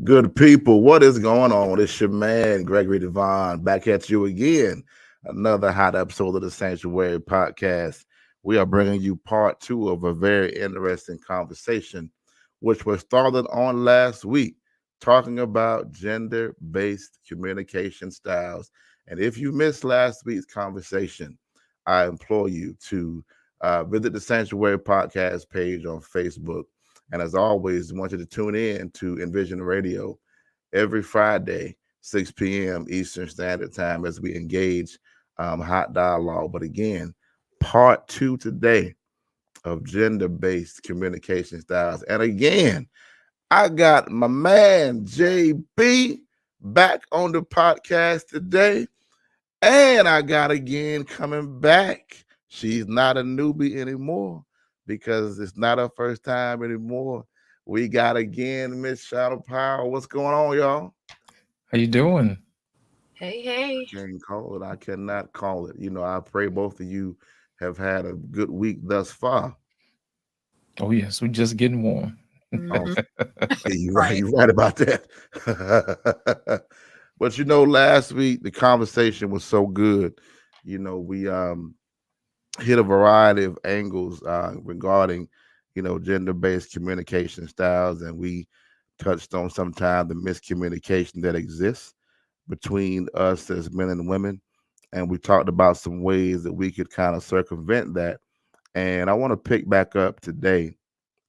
Good people, what is going on? It's your man, Gregory Devon, back at you again. Another hot episode of the Sanctuary Podcast. We are bringing you part two of a very interesting conversation, which was started on last week, talking about gender based communication styles. And if you missed last week's conversation, I implore you to visit the Sanctuary Podcast page on Facebook. And as always, I want you to tune in to Envision Radio every Friday, 6 p.m. Eastern Standard Time, as we engage hot dialogue. But again, part two today of gender based communication styles. And again, I got my man, JB, back on the podcast today. And I got again coming back. She's not a newbie anymore because it's not her first time anymore. We got again Miss Shadow Power. What's going on, y'all? How you doing? Hey, hey. Can't call it. I cannot call it. I pray both of you have had a good week thus far. Oh yes, we're just getting warm. Oh, hmm yeah, you're right. Right. You're right about that. But last week the conversation was so good. We hit a variety of angles regarding, gender-based communication styles, and we touched on sometimes the miscommunication that exists between us as men and women, and we talked about some ways that we could kind of circumvent that. And I want to pick back up today,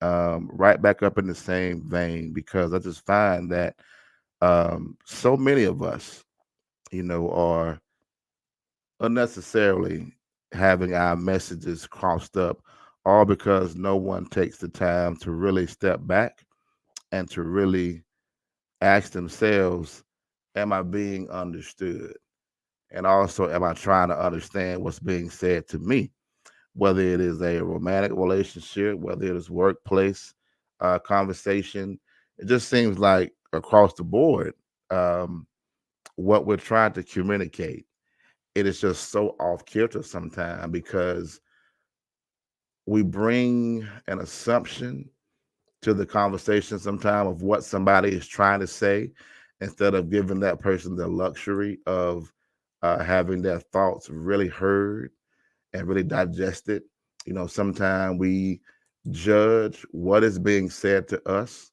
right back up in the same vein, because I just find that so many of us, are unnecessarily having our messages crossed up, all because no one takes the time to really step back and to really ask themselves, am I being understood? And also, am I trying to understand what's being said to me? Whether it is a romantic relationship, whether it is workplace conversation, it just seems like across the board, um, what we're trying to communicate, it is just so off kilter sometimes because we bring an assumption to the conversation sometime of what somebody is trying to say instead of giving that person the luxury of having their thoughts really heard and really digested. Sometimes we judge what is being said to us.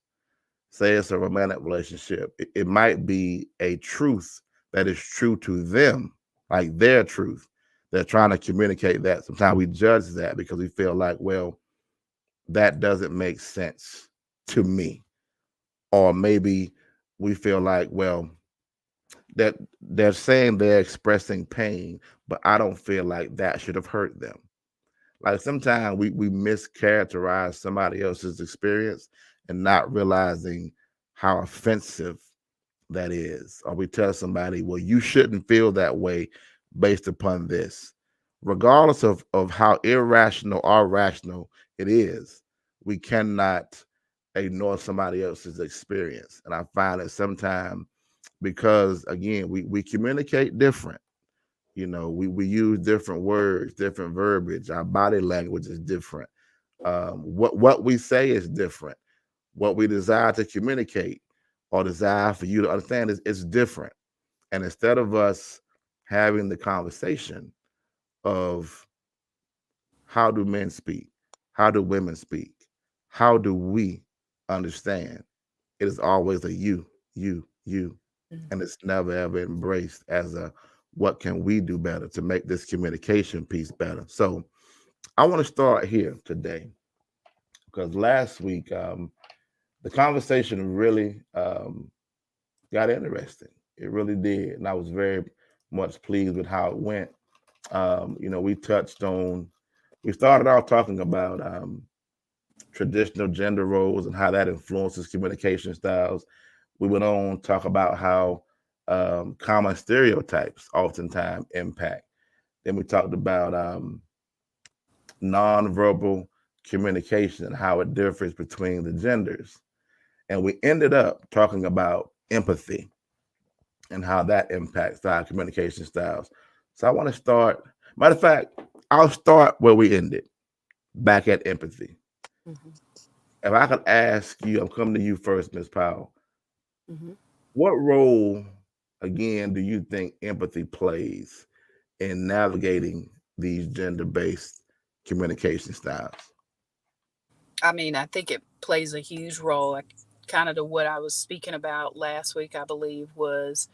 Say it's a romantic relationship, it might be a truth that is true to them, like their truth. They're trying to communicate that. Sometimes we judge that because we feel like, well, that doesn't make sense to me. Or maybe we feel like, well, that they're saying they're expressing pain, but I don't feel like that should have hurt them. Like sometimes we mischaracterize somebody else's experience and not realizing how offensive that is. Or we tell somebody, well, you shouldn't feel that way based upon this. Regardless of how irrational or rational it is, we cannot ignore somebody else's experience. And I find that sometimes because again, we communicate different. We use different words, different verbiage. Our body language is different. What we say is different. What we desire to communicate or desire for you to understand is different. And instead of us having the conversation of how do men speak, how do women speak, how do we understand, it is always a you, and it's never ever embraced as a what can we do better to make this communication piece better. So I want to start here today because last week the conversation really got interesting. It really did, and I was very much pleased with how it went. We touched on, we started out talking about traditional gender roles and how that influences communication styles. We went on to talk about how common stereotypes oftentimes impact. Then we talked about nonverbal communication and how it differs between the genders. And we ended up talking about empathy and how that impacts our communication styles. So I want to start, matter of fact, I'll start where we ended, back at empathy. hmm If I could ask you, I'm coming to you first, Miss Powell. hmm What role, again, do you think empathy plays in navigating these gender-based communication styles? I mean, I think it plays a huge role. Like, kind of to what I was speaking about last week, I believe, was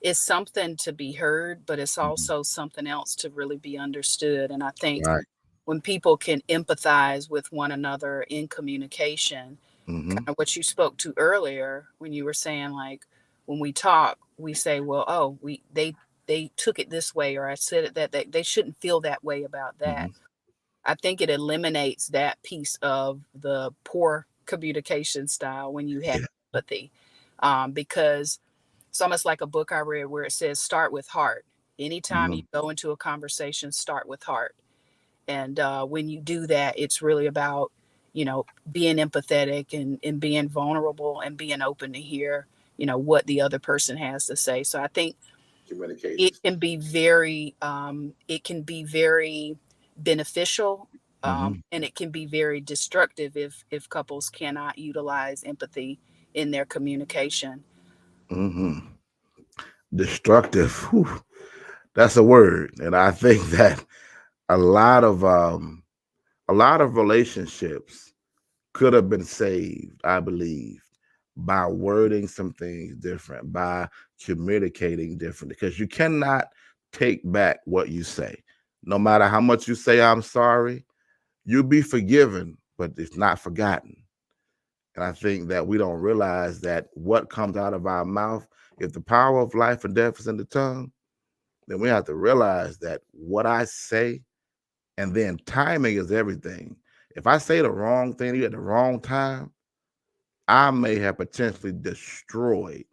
it's something to be heard, but it's Mhm. also something else to really be understood. And I think Right. when people can empathize with one another in communication, kind Hmm. of what you spoke to earlier when you were saying, like, when we talk, we say, well, oh, they took it this way, or I said it that they shouldn't feel that way about that. Hmm. I think it eliminates that piece of the poor communication style when you have Yeah. empathy. Because it's almost like a book I read where it says, start with heart. Anytime Hmm. you go into a conversation, start with heart. And when you do that, it's really about, being empathetic and being vulnerable and being open to hear, what the other person has to say. So I think Communication. it can be very beneficial, Hmm. and it can be very destructive if couples cannot utilize empathy in their communication. Hmm. Destructive. Whew, that's a word, and I think that a lot of um, a lot of relationships could have been saved, I believe, by wording some things different, by communicating differently, because you cannot take back what you say. No matter how much you say, I'm sorry, you'll be forgiven, but it's not forgotten. And I think that we don't realize that what comes out of our mouth, if the power of life and death is in the tongue, then we have to realize that what I say, and then timing is everything. If I say the wrong thing to you at the wrong time, I may have potentially destroyed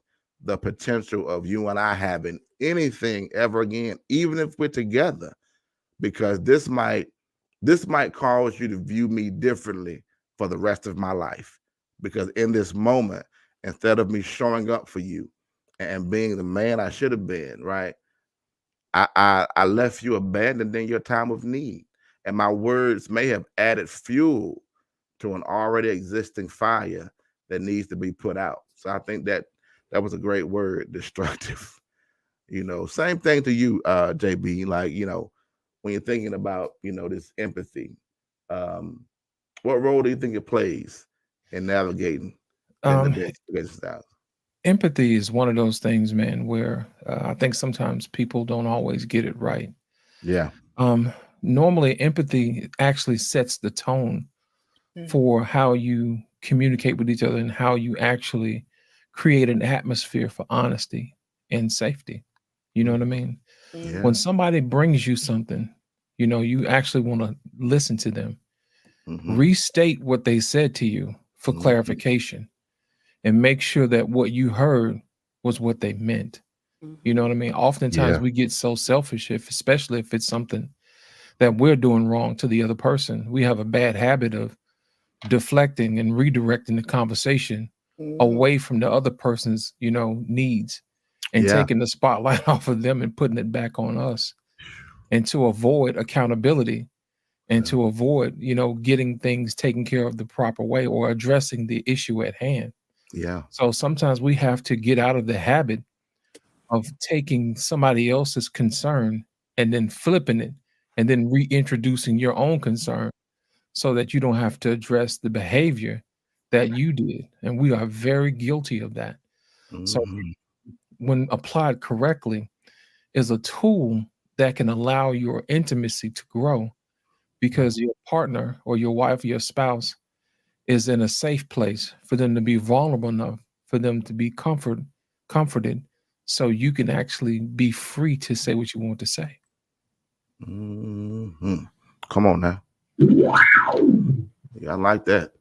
the potential of you and I having anything ever again, even if we're together, because this might cause you to view me differently for the rest of my life. Because in this moment, instead of me showing up for you and being the man I should have been, right? I left you abandoned in your time of need. And my words may have added fuel to an already existing fire that needs to be put out. So I think that that was a great word, destructive. Same thing to you, JB. Like, when you're thinking about, this empathy, um, what role do you think it plays in navigating Um, gender-based communication styles? Empathy is one of those things, man, where I think sometimes people don't always get it right. Yeah. Um, Normally, empathy actually sets the tone Mhm, for how you communicate with each other and how you actually create an atmosphere for honesty and safety. You know what I Mhm. mean? mhm, Yeah. When somebody brings you something, you actually want to listen to them, Hmm. restate what they said to you for Hmm. clarification, and make sure that what you heard was what they meant. You know mhm, what I mean? Oftentimes Yeah. we get so selfish, especially if it's something that we're doing wrong to the other person. We have a bad habit of deflecting and redirecting the conversation mhm, away from the other person's, needs, and Yeah. taking the spotlight off of them and putting it back on us. And to avoid accountability and Yeah. to avoid, getting things taken care of the proper way or addressing the issue at hand. Yeah. So sometimes we have to get out of the habit of taking somebody else's concern and then flipping it and then reintroducing your own concern so that you don't have to address the behavior that you did. And we are very guilty of that. So Hmm. when applied correctly, is a tool that can allow your intimacy to grow Yeah. because your partner or your wife or your spouse is in a safe place for them to be vulnerable enough for them to be comforted so you can actually be free to say what you want to say. Hmm. Come on now. Yeah, I like that.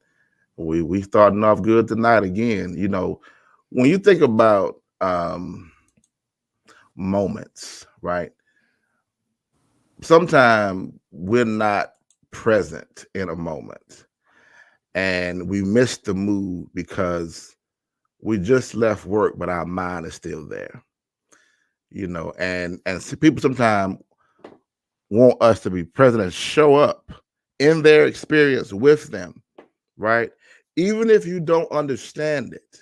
We starting off good tonight again. When you think about moments, right? Sometimes we're not present in a moment and we miss the mood because we just left work, but our mind is still there. And people sometimes want us to be present and show up in their experience with them, right? Even if you don't understand it,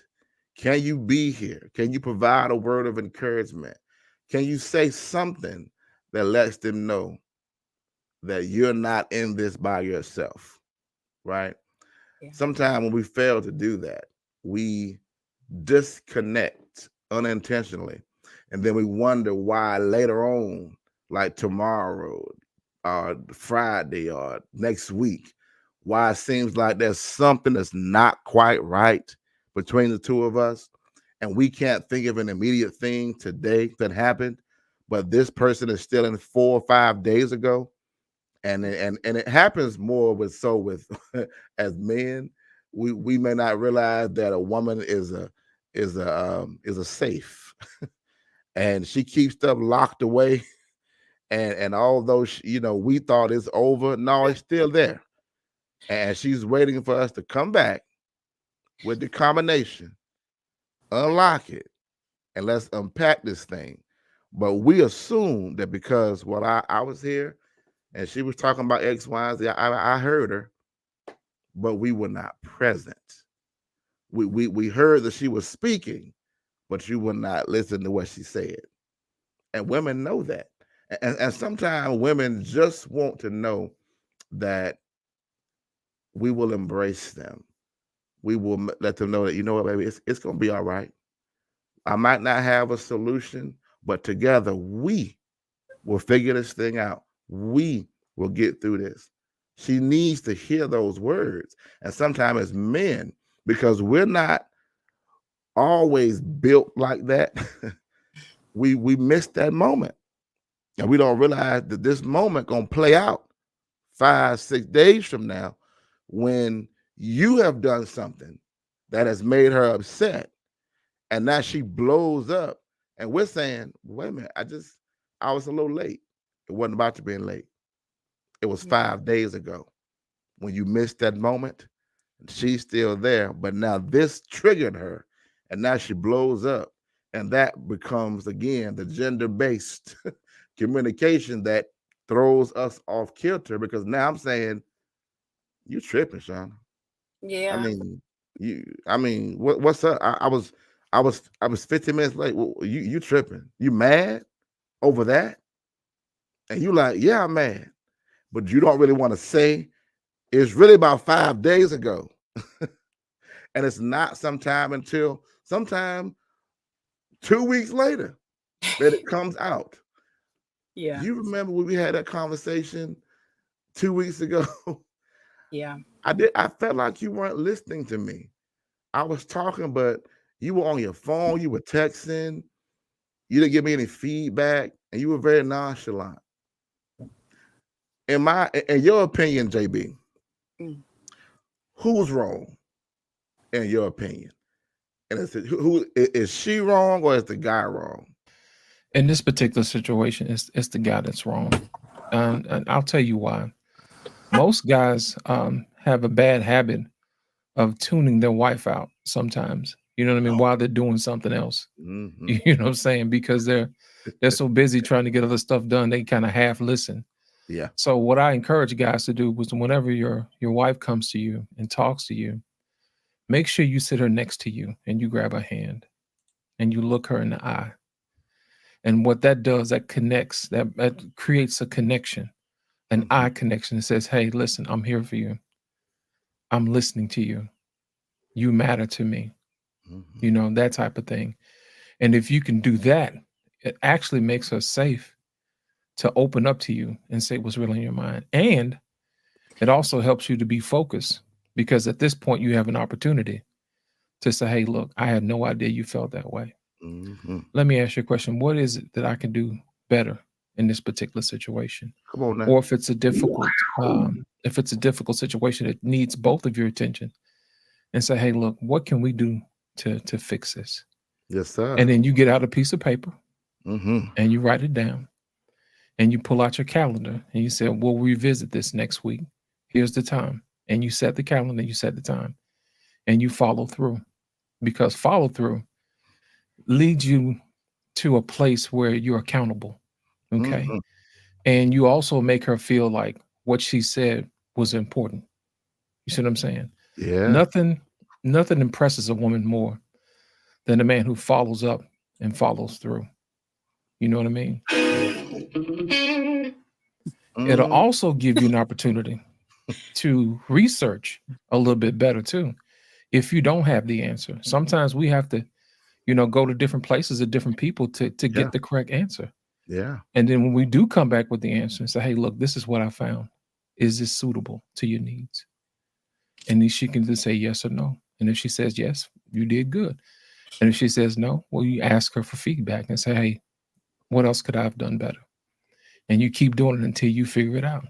Can you be here? Can you provide a word of encouragement? Can you say something that lets them know that you're not in this by yourself, right? Yeah. Sometimes when we fail to do that, we disconnect unintentionally. And then we wonder why later on, like tomorrow or Friday or next week, why it seems like there's something that's not quite right between the two of us. And we can't think of an immediate thing today that happened, but this person is still in 4 or 5 days ago. And it happens more with as men, we may not realize that a woman is a safe, and she keeps stuff locked away. And although we thought it's over, no, it's still there, and she's waiting for us to come back with the combination, unlock it, and let's unpack this thing. But we assume that because I was here and she was talking about X, Y, and Z, I heard her, but we were not present. We heard that she was speaking, but you would not listen to what she said. And women know that. And sometimes women just want to know that we will embrace them. We will let them know that, you know what, baby, it's going to be all right. I might not have a solution, but together we will figure this thing out. We will get through this. She needs to hear those words. And sometimes as men, because we're not always built like that, we miss that moment. And we don't realize that this moment gonna play out 5, 6 days from now when you have done something that has made her upset. And now she blows up. And we're saying, wait a minute, I was a little late. It wasn't about to be late. It was 5 days ago when you missed that moment. She's still there, but now this triggered her, and now she blows up. And that becomes, again, the gender-based communication that throws us off kilter, because now I'm saying, you tripping, Shauna. Yeah. I mean, what's up? I was 15 minutes late. Well, you tripping. You mad over that? And you like, yeah, I'm mad. But you don't really want to say it's really about 5 days ago. And it's not sometime 2 weeks later that it comes out. Yeah. You remember when we had that conversation 2 weeks ago? Yeah. I felt like you weren't listening to me. I was talking, but you were on your phone, you were texting, you didn't give me any feedback, and you were very nonchalant. In your opinion, JB, who's wrong? In your opinion, and who is she wrong or is the guy wrong? In this particular situation, it's the guy that's wrong, and I'll tell you why. Most guys have a bad habit of tuning their wife out sometimes. You know what I mean? While they're doing something else. Mm-hmm. You know what I'm saying? Because they're so busy trying to get other stuff done, they kind of half listen. Yeah. So what I encourage guys to do was, whenever your wife comes to you and talks to you, make sure you sit her next to you and you grab her hand and you look her in the eye. And what that does, that connects, that creates a connection, an eye connection. It says, hey, listen, I'm here for you. I'm listening to you. You matter to me. You know, that type of thing. And if you can do that, it actually makes her safe to open up to you and say what's really in your mind. And it also helps you to be focused, because at this point you have an opportunity to say, hey, look, I had no idea you felt that way. Let me ask you a question. What is it that I can do better in this particular situation? Come on now. Or if it's a difficult situation that needs both of your attention, and say, hey, look, what can we do to fix this? Yes, sir. And then you get out a piece of paper and you write it down, and you pull out your calendar and you say, we'll revisit this next week. Here's the time. And you set the calendar, you set the time, and you follow through, because follow through leads you to a place where you're accountable. Okay. And you also make her feel like what she said was important. You see what I'm saying? Yeah. Nothing impresses a woman more than the man who follows up and follows through. You know what I mean? It'll Mhm. also give you an opportunity to research a little bit better too. If you don't have the answer, sometimes we have to, go to different places of different people to Yeah. get the correct answer. Yeah. And then when we do come back with the answer and say, hey, look, this is what I found. Is this suitable to your needs? And then she can just say yes or no. And if she says yes, you did good. And if she says no, well, you ask her for feedback and say, hey, what else could I have done better? And you keep doing it until you figure it out.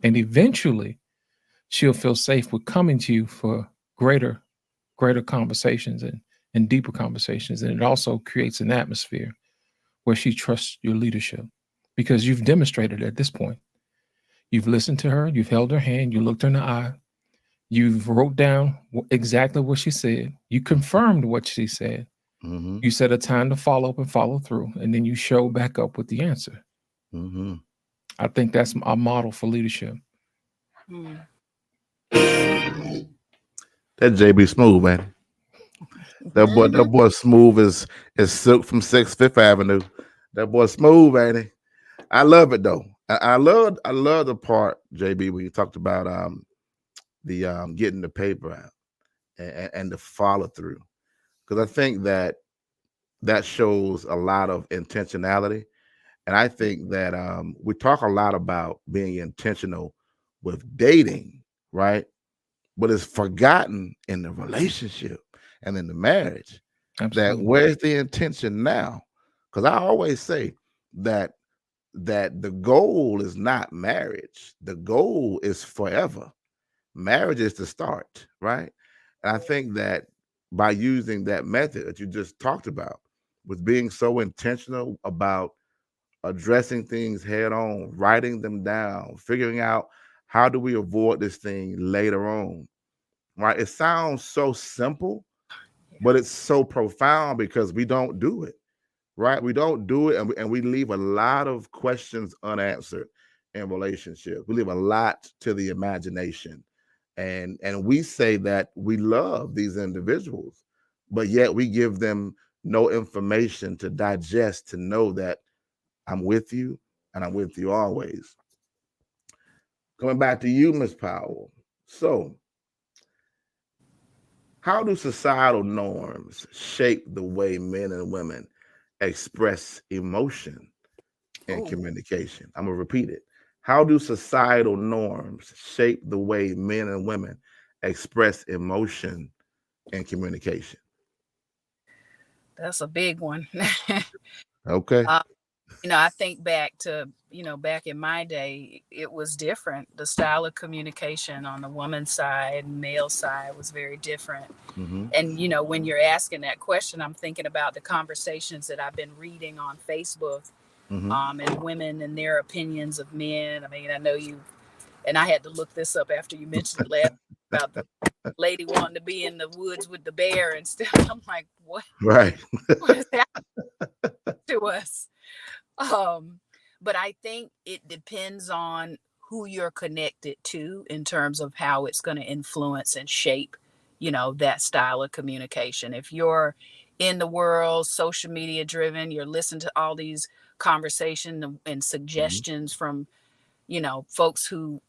And eventually she'll feel safe with coming to you for greater conversations and deeper conversations. And it also creates an atmosphere where she trusts your leadership because you've demonstrated at this point. You've listened to her, you've held her hand, you looked her in the eye, you've wrote down exactly what she said, you confirmed what she said, Mhm. you set a time to follow up and follow through, and then you show back up with the answer. Mhm. I think that's a model for leadership. Hmm. That JB Smooth, man. That boy Smooth is Silk from 6th Avenue. That boy Smooth, ain't he? I love it though. I love the part, JB, where you talked about the getting the paper out and the follow through. Because I think that shows a lot of intentionality. And I think that we talk a lot about being intentional with dating, right? But it's forgotten in the relationship and in the marriage that Absolutely. where's the intention now? Because I always say that the goal is not marriage. The goal is forever. Marriage is the start, right? And I think that by using that method that you just talked about, with being so intentional about addressing things head on, writing them down, figuring out how do we avoid this thing later on, right? It sounds so simple, but it's so profound because we don't do it, right? We don't do it, and we leave a lot of questions unanswered in relationships. We leave a lot to the imagination, and we say that we love these individuals, but yet we give them no information to digest to know that I'm with you and I'm with you always. Coming back to you, Miss Powell. So, how do societal norms shape the way men and women express emotion in Oh, communication? I'm gonna repeat it. How do societal norms shape the way men and women express emotion in communication? that's a big one. Okay. uh, I think back to, back in my day, it was different. The style of communication on the woman's side, male side was very different. Mm-hmm. And, when you're asking that question, I'm thinking about the conversations that I've been reading on Facebook, Mm-hmm. and women and their opinions of men. I mean, I know you, and I had to look this up after you mentioned it last about the lady wanting to be in the woods with the bear and stuff. I'm like, Right. what is that to us? Um, but I think it depends on who you're connected to in terms of how it's going to influence and shape, that style of communication. If you're in the world, social media driven, you're listening to all these conversations and Mm-hmm. suggestions from, folks who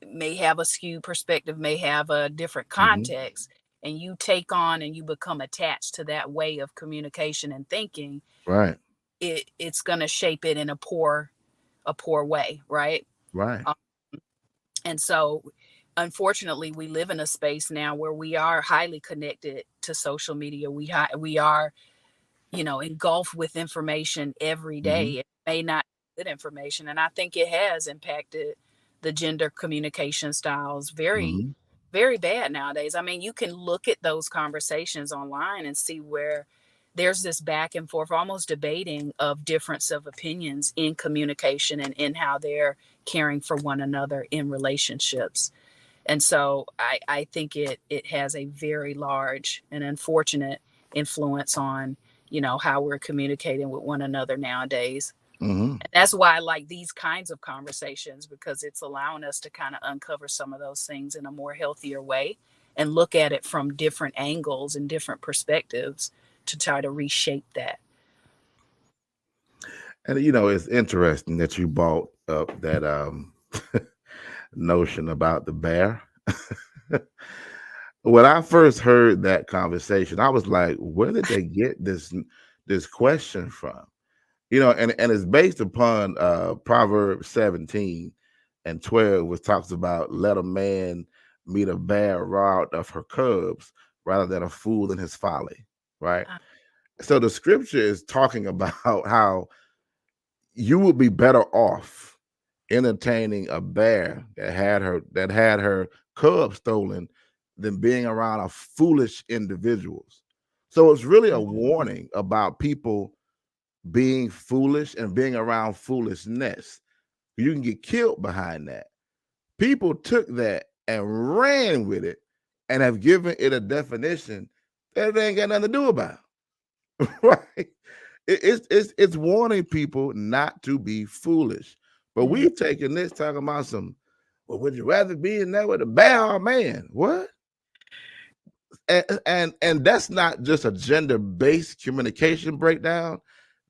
may have a skewed perspective, may have a different Mm-hmm. context, and you take on and you become attached to that way of communication and thinking, Right. it's going to shape it in a poor way, right? Right. Um, and so unfortunately we live in a space now where we are highly connected to social media. We are, engulfed with information every day. Mm-hmm. It may not be good information, and I think it has impacted the gender communication styles very, Mm-hmm. very bad nowadays. I mean, you can look at those conversations online and see where there's this back and forth, almost debating of difference of opinions in communication and in how they're caring for one another in relationships. And so I think it has a very large and unfortunate influence on, how we're communicating with one another nowadays. Mm-hmm. And that's why I like these kinds of conversations, because it's allowing us to kind of uncover some of those things in a more healthier way and look at it from different angles and different perspectives to try to reshape that. And it's interesting that you brought up that notion about the bear. When I first heard that conversation, I was like, where did they get this question from? And it's based upon Proverbs 17:12, which talks about let a man meet a bear robbed of her cubs rather than a fool in his folly, right? Uh, So the scripture is talking about how you would be better off entertaining a bear that had her cub stolen than being around a foolish individuals. So it's really a mhm. warning about people being foolish and being around foolishness. You can get killed behind that. People took that and ran with it and have given it a definition that it ain't got nothing to do about. Right? It's warning people not to be foolish. But Mm. we've taken this talking about some, well, would you rather be in there with a bear or a man? What? And that's not just a gender-based communication breakdown.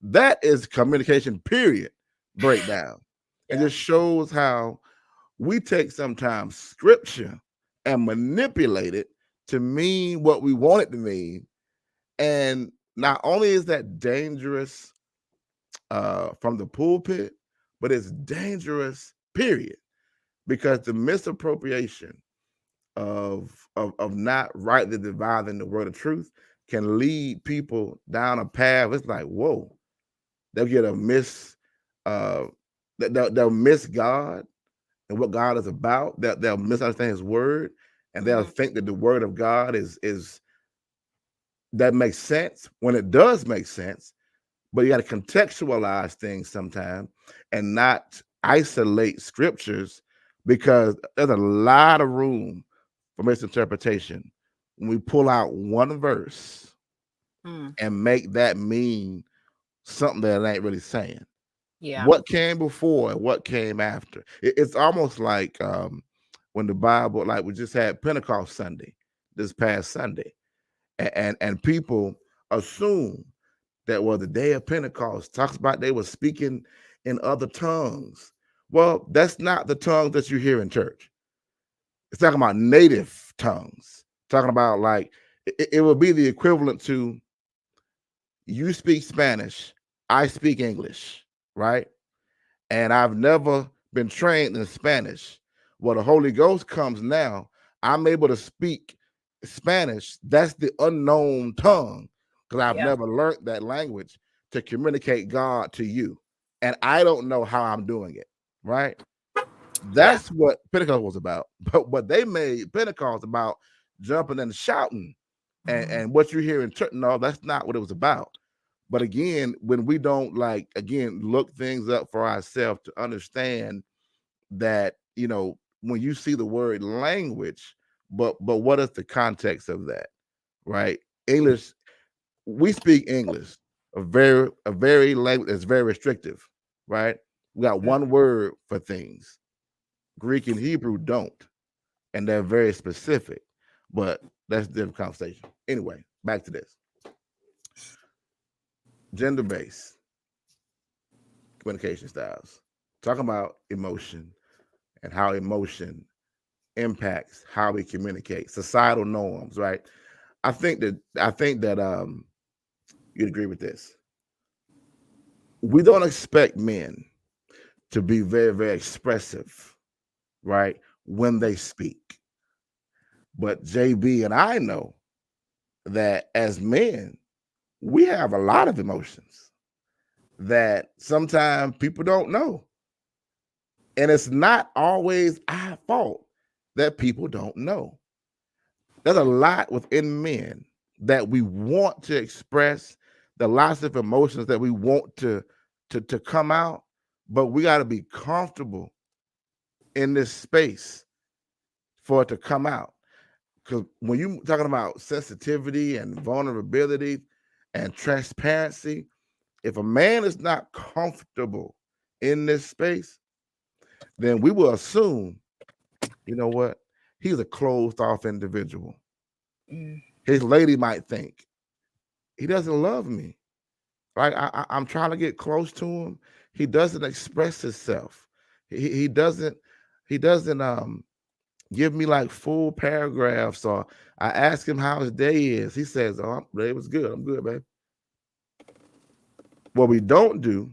That is communication, period, breakdown. It Yeah. just shows how we take sometimes scripture and manipulate it to mean what we want it to mean. And not only is that dangerous from the pulpit, but it's dangerous, period, because the misappropriation of not rightly dividing the word of truth can lead people down a path. It's like, whoa, they'll get a uh they'll miss God and what God is about. They'll misunderstand his word, and they'll Mhm. think that the word of God is that makes sense when it does make sense. But you got to contextualize things sometimes and not isolate scriptures, because there's a lot of room for misinterpretation when we pull out one verse Mm. and make that mean something that it ain't really saying. Yeah. What came before and what came after? It's almost like when the Bible, like we just had Pentecost Sunday, this past Sunday, and people assume that was the day of Pentecost. Talks about they were speaking in other tongues. Well, that's not the tongues that you hear in church. It's talking about native tongues. Talking about like it would be the equivalent to you speak Spanish, I speak English, right? And I've never been trained in Spanish. Well, the Holy Ghost comes now. I'm able to speak Spanish. That's the unknown tongue because I've Yeah. never learned that language to communicate God to you. And I don't know how I'm doing it, right? Yeah. That's what Pentecost was about. But they made Pentecost about jumping and shouting. And what you hear in church, no, that's not what it was about. But again, when we don't look things up for ourselves to understand that, when you see the word language, but what is the context of that, right? English, we speak English, a very language that's very restrictive, right? We got Mm. one word for things. Greek and Hebrew don't, and they're very specific. But that's a different conversation. Anyway, back to this. Gender-based communication styles. Talking about emotion and how emotion impacts how we communicate, societal norms, right? I think that you'd agree with this. We don't expect men to be very, very expressive, right, when they speak. But JB and I know that as men, we have a lot of emotions that sometimes people don't know. And it's not always our fault that people don't know. There's a lot within men that we want to express, the lots of emotions that we want to come out, but we got to be comfortable in this space for it to come out. Because when you talking about sensitivity and vulnerability and transparency, if a man is not comfortable in this space, then we will assume, you know what, he's a closed off individual. Mm. His lady might think, He doesn't love me. Right? I'm trying to get close to him. He doesn't express himself. He doesn't give me like full paragraphs, or I ask him how his day is. He says, "Oh, day was good. I'm good, babe." What we don't do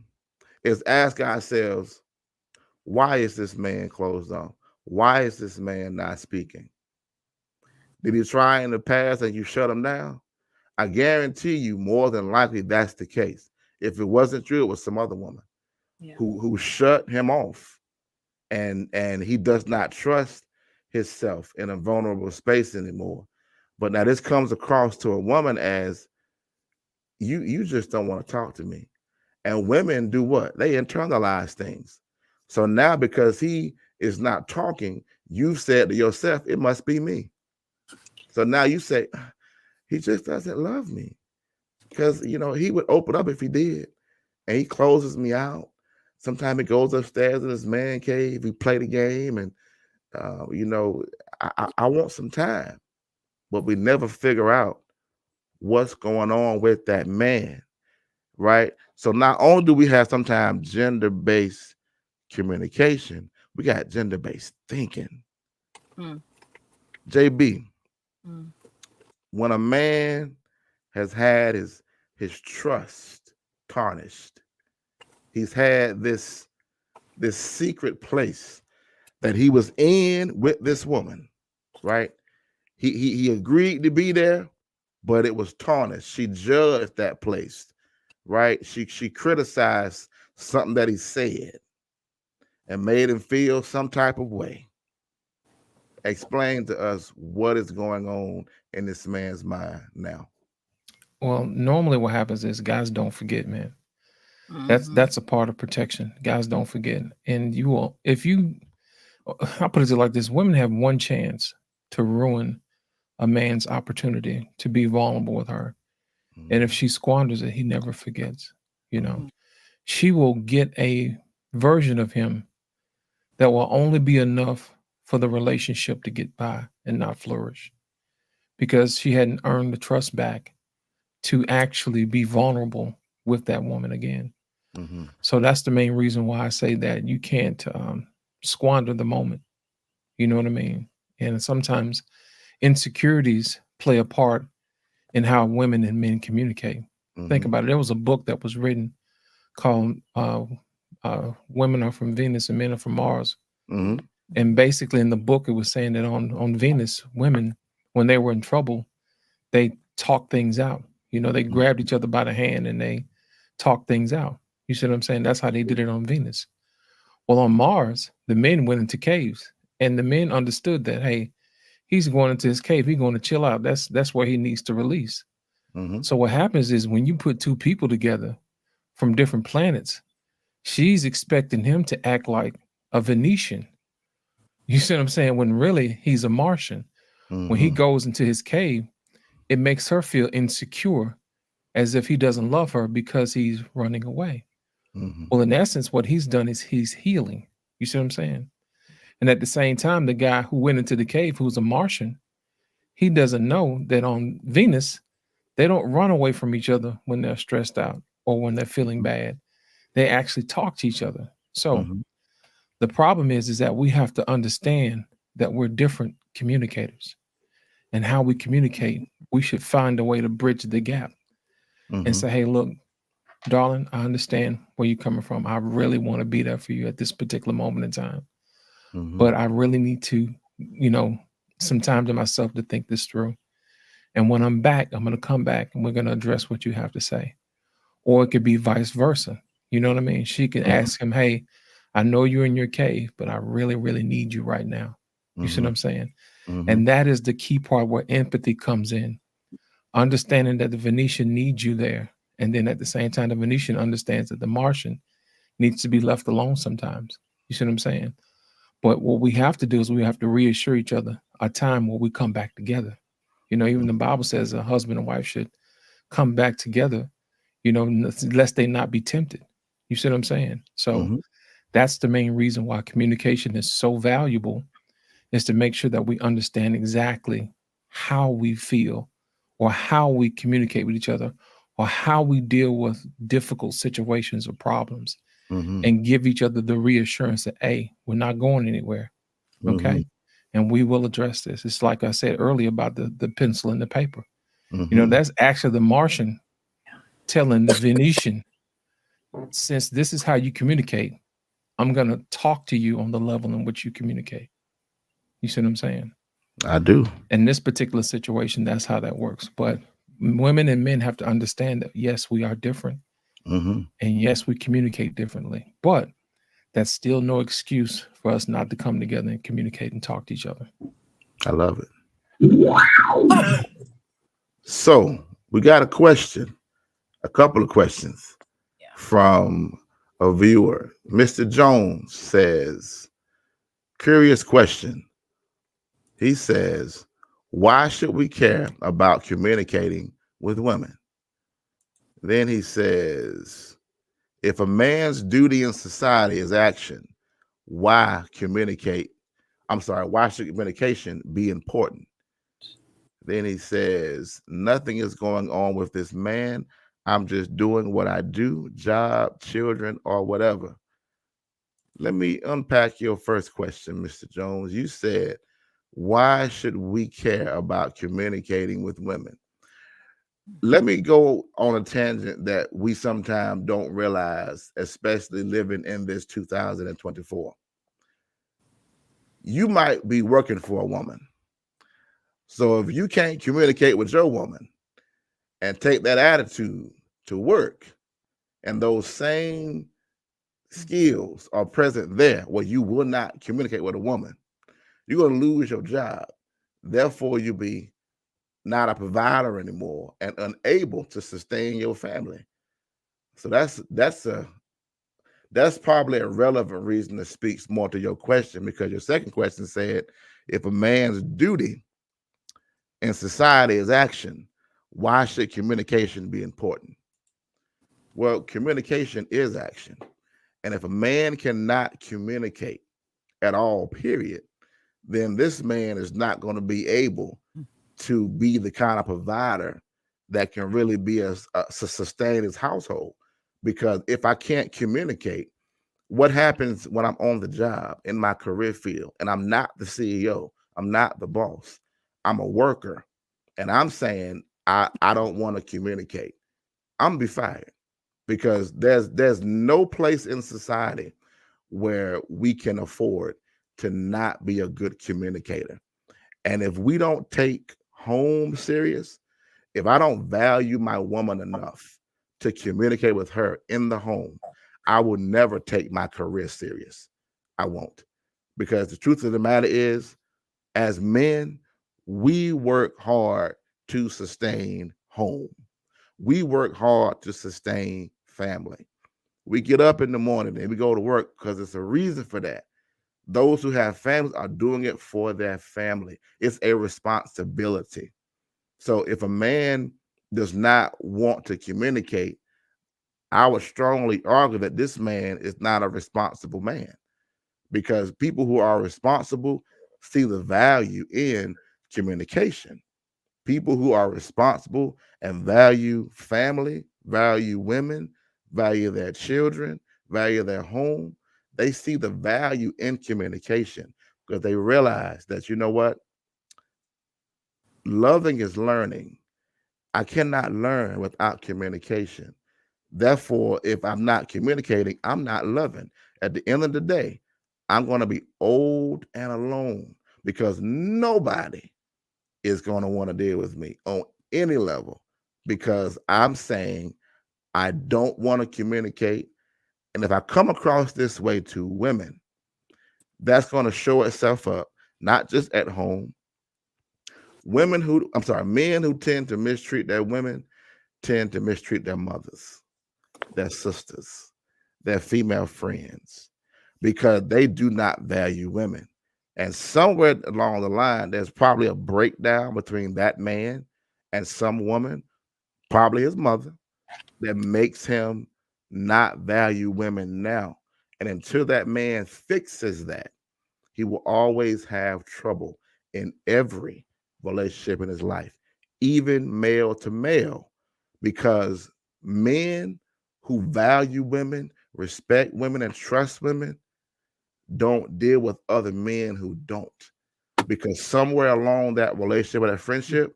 is ask ourselves, why is this man closed off? Why is this man not speaking? Did he try in the past and you shut him down? I guarantee you, more than likely, that's the case. If it wasn't true, it was some other woman Yeah. who shut him off, and he does not trust himself in a vulnerable space anymore. But now this comes across to a woman as you just don't want to talk to me. And women do what? They internalize things. So now, because he is not talking, you've said to yourself, it must be me. So now you say, he just doesn't love me. Because, he would open up if he did. And he closes me out. Sometimes he goes upstairs in his man cave. We play the game. And, I want some time. But we never figure out what's going on with that man. Right? So not only do we have sometimes gender-based communication, we got gender-based thinking. Mm. JB, Mm. when a man has had his trust tarnished, he's had this secret place that he was in with this woman, right? He agreed to be there, but it was tarnished. She judged that place, right? She criticized something that he said and made him feel some type of way. Explain to us what is going on in this man's mind now. Well, normally what happens is guys don't forget, man. Mhm. That's a part of protection. Guys don't forget. And you will, if you, I'll put it like this: women have one chance to ruin a man's opportunity to be vulnerable with her. And if she squanders it, he never forgets. You know, Mhm. she will get a version of him that will only be enough for the relationship to get by and not flourish, because she hadn't earned the trust back to actually be vulnerable with that woman again. Mhm. So that's the main reason why I say that you can't squander the moment. You know what I mean? And sometimes insecurities play a part in how women and men communicate. Think Mhm. about it. There was a book that was written called "Women Are from Venus and Men Are from Mars," Mhm. and basically in the book it was saying that on Venus, women, when they were in trouble, they talked things out. You know, they Mhm. grabbed each other by the hand and they talked things out. You see what I'm saying? That's how they did it on Venus. Well, on Mars, the men went into caves, and the men understood that, hey, he's going into his cave. He's going to chill out. That's where he needs to release. Mhm. So what happens is when you put two people together from different planets, she's expecting him to act like a Venetian. You see what I'm saying? When really he's a Martian. When he Mhm. goes into his cave, it makes her feel insecure, as if he doesn't love her because he's running away. Mhm. Well, in essence, what he's done is he's healing. You see what I'm saying? And at the same time, the guy who went into the cave, who's a Martian, he doesn't know that on Venus, they don't run away from each other when they're stressed out or when they're feeling bad. They actually talk to each other. So Mhm. the problem is that we have to understand that we're different communicators, and how we communicate, we should find a way to bridge the gap and Mhm. say, hey, look, darling, I understand where you're coming from. I really want to be there for you at this particular moment in time. Mhm. But I really need to, some time to myself to think this through. And when I'm back, I'm going to come back and we're going to address what you have to say. Or it could be vice versa. You know what I mean? She can Mhm. ask him, hey, I know you're in your cave, but I really, really need you right now. You see what Mhm. I'm saying? Mhm. And that is the key part where empathy comes in. Understanding that the Venetian needs you there. And then at the same time, the Venetian understands that the Martian needs to be left alone sometimes. You see what I'm saying? But what we have to do is we have to reassure each other a time where we come back together. You know, even the Bible says a husband and wife should come back together, lest they not be tempted. You see what I'm saying? So Mhm. that's the main reason why communication is so valuable, is to make sure that we understand exactly how we feel or how we communicate with each other, or how we deal with difficult situations or problems, Mm-hmm. and give each other the reassurance that, hey, we're not going anywhere. Mm-hmm. Okay. And we will address this. It's like I said earlier about the pencil and the paper. Mm-hmm. That's actually the Martian telling the Venetian, since this is how you communicate, I'm going to talk to you on the level in which you communicate. You see what I'm saying? I do. In this particular situation, that's how that works. But women and men have to understand that, yes, we are different. Mm-hmm. And yes, we communicate differently. But that's still no excuse for us not to come together and communicate and talk to each other. I love it. So we got a couple of questions Yeah. from a viewer. Mr. Jones says, curious question. He says, why should we care about communicating with women? Then he says, if a man's duty in society is action, why should communication be important? Then he says, nothing is going on with this man. I'm just doing what I do, job, children, or whatever. Let me unpack your first question, Mr. Jones. You said, why should we care about communicating with women? Let me go on a tangent that we sometimes don't realize, especially living in this 2024. You might be working for a woman. So if you can't communicate with your woman and take that attitude to work, and those same skills are present there where you will not communicate with a woman, you're going to lose your job. Therefore, you'll be not a provider anymore and unable to sustain your family. So that's probably a relevant reason that speaks more to your question, because your second question said, if a man's duty in society is action, why should communication be important? Well, communication is action. And if a man cannot communicate at all, period, then this man is not going to be able to be the kind of provider that can really be a sustain his household. Because if I can't communicate, what happens when I'm on the job in my career field and I'm not the CEO, I'm not the boss, I'm a worker, and I'm saying I don't want to communicate, I'm gonna be fired, because there's no place in society where we can afford to not be a good communicator. And if we don't take home serious, if I don't value my woman enough to communicate with her in the home, I will never take my career serious. I won't. Because the truth of the matter is, as men, we work hard to sustain home. We work hard to sustain family. We get up in the morning and we go to work because it's a reason for that. Those who have families are doing it for their family. It's a responsibility. So if a man does not want to communicate, I would strongly argue that this man is not a responsible man, because people who are responsible see the value in communication. People who are responsible and value family, value women, value their children, value their home, they see the value in communication, because they realize that, you know what? Loving is learning. I cannot learn without communication. Therefore, if I'm not communicating, I'm not loving. At the end of the day, I'm going to be old and alone, because nobody is going to want to deal with me on any level, because I'm saying I don't want to communicate. And if I come across this way to women, that's going to show itself up, not just at home. Men who tend to mistreat their women tend to mistreat their mothers, their sisters, their female friends, because they do not value women. And somewhere along the line, there's probably a breakdown between that man and some woman, probably his mother, that makes him not value women now. And until that man fixes that, he will always have trouble in every relationship in his life, even male to male, because men who value women, respect women, and trust women don't deal with other men who don't. Because somewhere along that relationship or that friendship,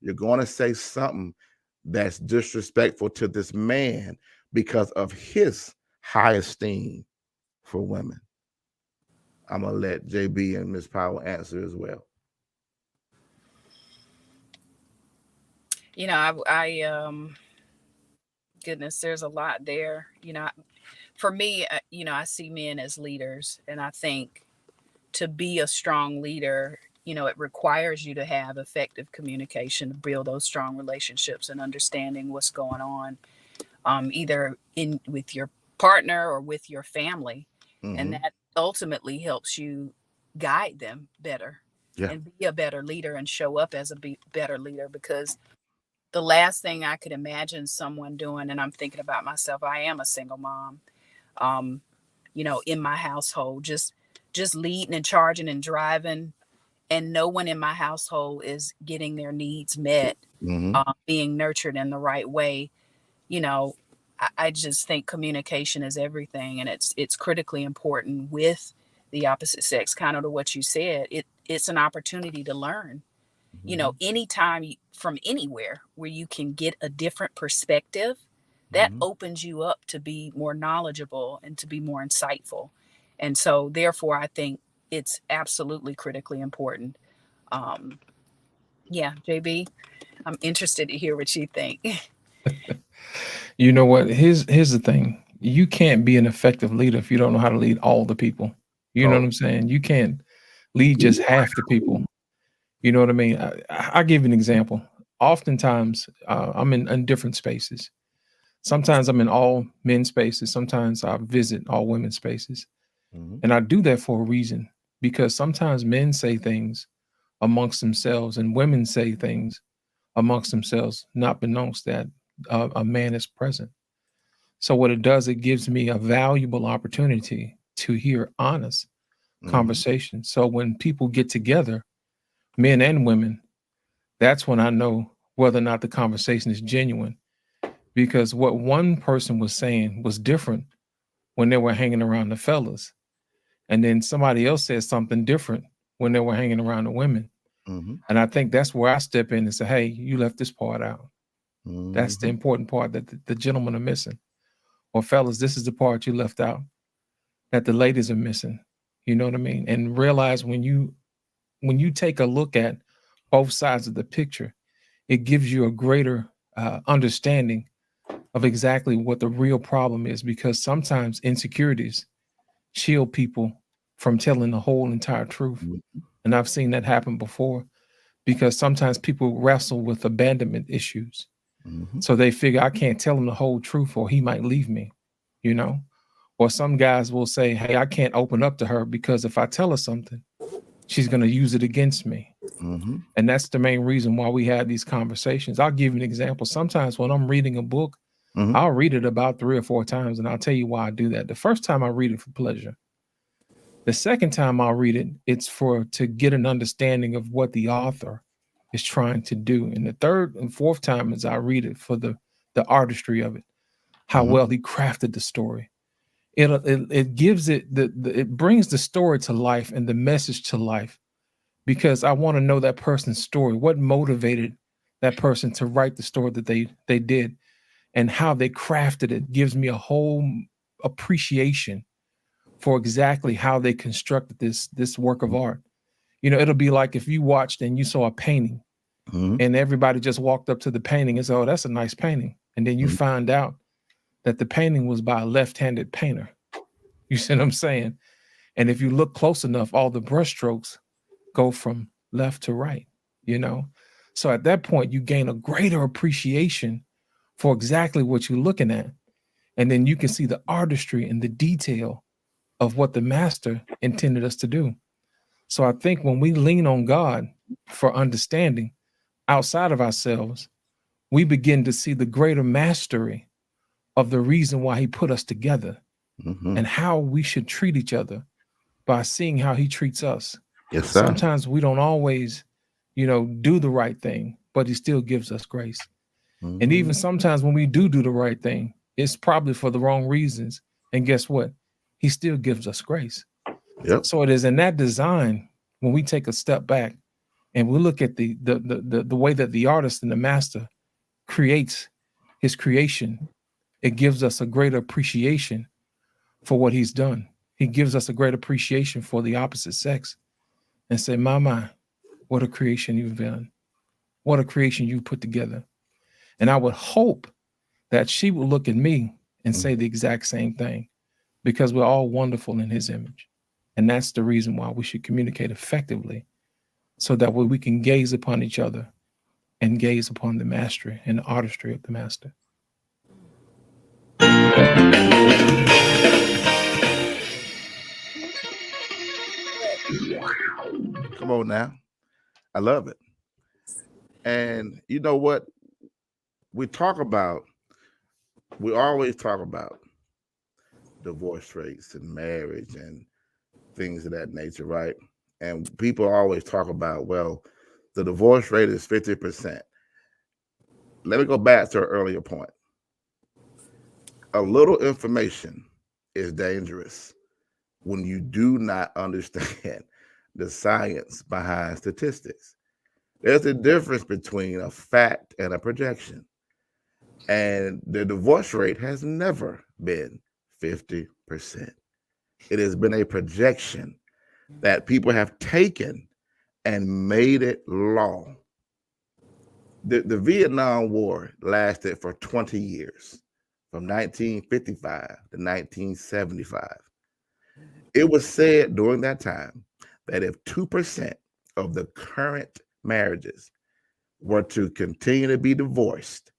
you're going to say something that's disrespectful to this man because of his high esteem for women. I'm going to let JB and Ms. Powell answer as well. You know, goodness, there's a lot there. You know, for me, you know, I see men as leaders, and I think to be a strong leader, you know, it requires you to have effective communication, to build those strong relationships and understanding what's going on, either in with your partner or with your family. And Mhm. that ultimately helps you guide them better Yeah. and be a better leader and show up as a better leader. Because the last thing I could imagine someone doing, and I'm thinking about myself, I am a single mom, um, you know, in my household, just leading and charging and driving, and no one in my household is getting their needs met, Mhm. being nurtured in the right way. You know, I just think communication is everything, and it's critically important with the opposite sex. Kind of to what you said, it's an opportunity to learn. You know, Mhm. anytime from anywhere where you can get a different perspective, that Mhm. opens you up to be more knowledgeable and to be more insightful. And so, therefore, I think it's absolutely critically important. Um, yeah, JB, I'm interested to hear what you think. You know what? Here's the thing. You can't be an effective leader if you don't know how to lead all the people. You know what Oh. I'm saying? You can't lead just half the people. You know what I mean? I'll give you an example. Oftentimes, I'm in different spaces. Sometimes I'm in all men's spaces. Sometimes I visit all women's spaces. Mhm. And I do that for a reason, because sometimes men say things amongst themselves and women say things amongst themselves, not beknownst that a man is present. So what it does, it gives me a valuable opportunity to hear honest Mhm. conversation. So when people get together, men and women, that's when I know whether or not the conversation is genuine. Because what one person was saying was different when they were hanging around the fellas. And then somebody else said something different when they were hanging around the women. Mhm. And I think that's where I step in and say, hey, you left this part out. That's the Mhm. important part that the gentlemen are missing. Or fellas, this is the part you left out that the ladies are missing. You know what I mean? And realize when you take a look at both sides of the picture, it gives you a greater understanding of exactly what the real problem is, because sometimes insecurities shield people from telling the whole entire truth. Mhm. And I've seen that happen before, because sometimes people wrestle with abandonment issues. Mhm. So they figure I can't tell him the whole truth or he might leave me, you know? Or some guys will say, hey, I can't open up to her because if I tell her something, she's going to use it against me. Mhm. And that's the main reason why we have these conversations. I'll give you an example. Sometimes when I'm reading a book, Mhm. I'll read it about 3 or 4 times, and I'll tell you why I do that. The first time I read it for pleasure. The second time I'll read it, it's for to get an understanding of what the author is trying to do. And the third and fourth time is I read it for the artistry of it, how Mhm. well he crafted the story. It gives it it brings the story to life and the message to life, because I want to know that person's story. What motivated that person to write the story that they did, and how they crafted it gives me a whole appreciation for exactly how they constructed this work of art. You know, it'll be like if you watched and you saw a painting Mhm. and everybody just walked up to the painting and said, "Oh, that's a nice painting." And then you Mhm. find out that the painting was by a left-handed painter. You see what I'm saying? And if you look close enough, all the brushstrokes go from left to right, you know? So at that point, you gain a greater appreciation for exactly what you're looking at. And then you can see the artistry and the detail of what the master intended us to do. So I think when we lean on God for understanding outside of ourselves, we begin to see the greater mastery of the reason why he put us together Mhm. and how we should treat each other by seeing how he treats us. Yes, sir. Sometimes we don't always, do the right thing, but he still gives us grace. And even sometimes when we do the right thing, it's probably for the wrong reasons. And guess what? He still gives us grace. Yep. So it is in that design when we take a step back and we look at the way that the artist and the master creates his creation, it gives us a greater appreciation for what he's done. He gives us a great appreciation for the opposite sex and say, my, what a creation you've done. What a creation you put together. And I would hope that she will look at me and say the exact same thing, because we're all wonderful in his image. And that's the reason why we should communicate effectively, so that way we can gaze upon each other and gaze upon the mastery and the artistry of the master. Come on now. I love it. And you know what? We always talk about divorce rates and marriage and things of that nature, right? And people always talk about, well, the divorce rate is 50%. Let me go back to an earlier point. A little information is dangerous when you do not understand the science behind statistics. There's a difference between a fact and a projection. And the divorce rate has never been 50%. It has been a projection that people have taken and made it law. The Vietnam War lasted for 20 years, from 1955 to 1975. It was said during that time that if 2% of the current marriages were to continue to be divorced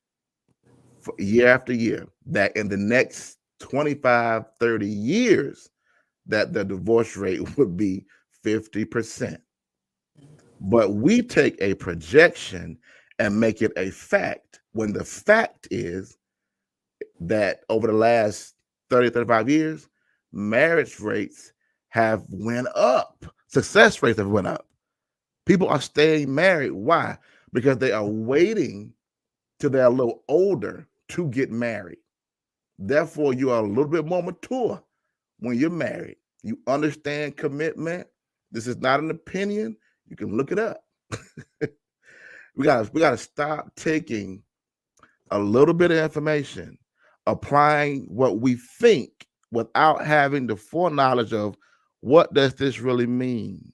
for year after year, that in the next 25, 30 years, that the divorce rate would be 50%. But we take a projection and make it a fact, when the fact is that over the last 30, 35 years, marriage rates have went up. Success rates have went up. People are staying married. Why? Because they are waiting till they're a little older to get married. Therefore, you are a little bit more mature when you're married. You understand commitment. This is not an opinion. You can look it up. We gotta stop taking a little bit of information, applying what we think without having the foreknowledge of what does this really mean.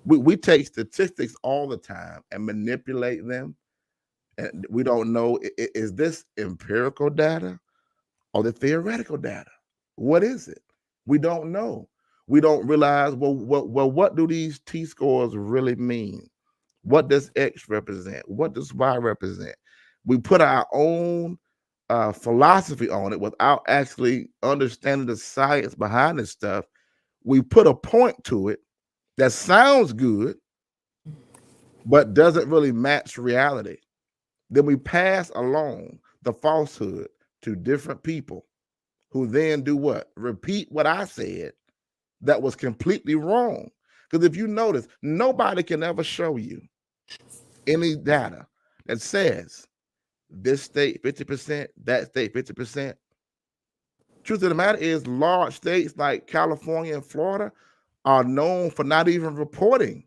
We take statistics all the time and manipulate them, and we don't know, is this empirical data or the theoretical data? What is it? We don't know. We don't realize, well, what do these T-scores really mean? What does X represent? What does Y represent? We put our own philosophy on it without actually understanding the science behind this stuff. We put a point to it that sounds good, but doesn't really match reality. Then we pass along the falsehood to different people, who then do what? Repeat what I said that was completely wrong. Because if you notice, nobody can ever show you any data that says this state 50%, that state 50%. Truth of the matter is, large states like California and Florida are known for not even reporting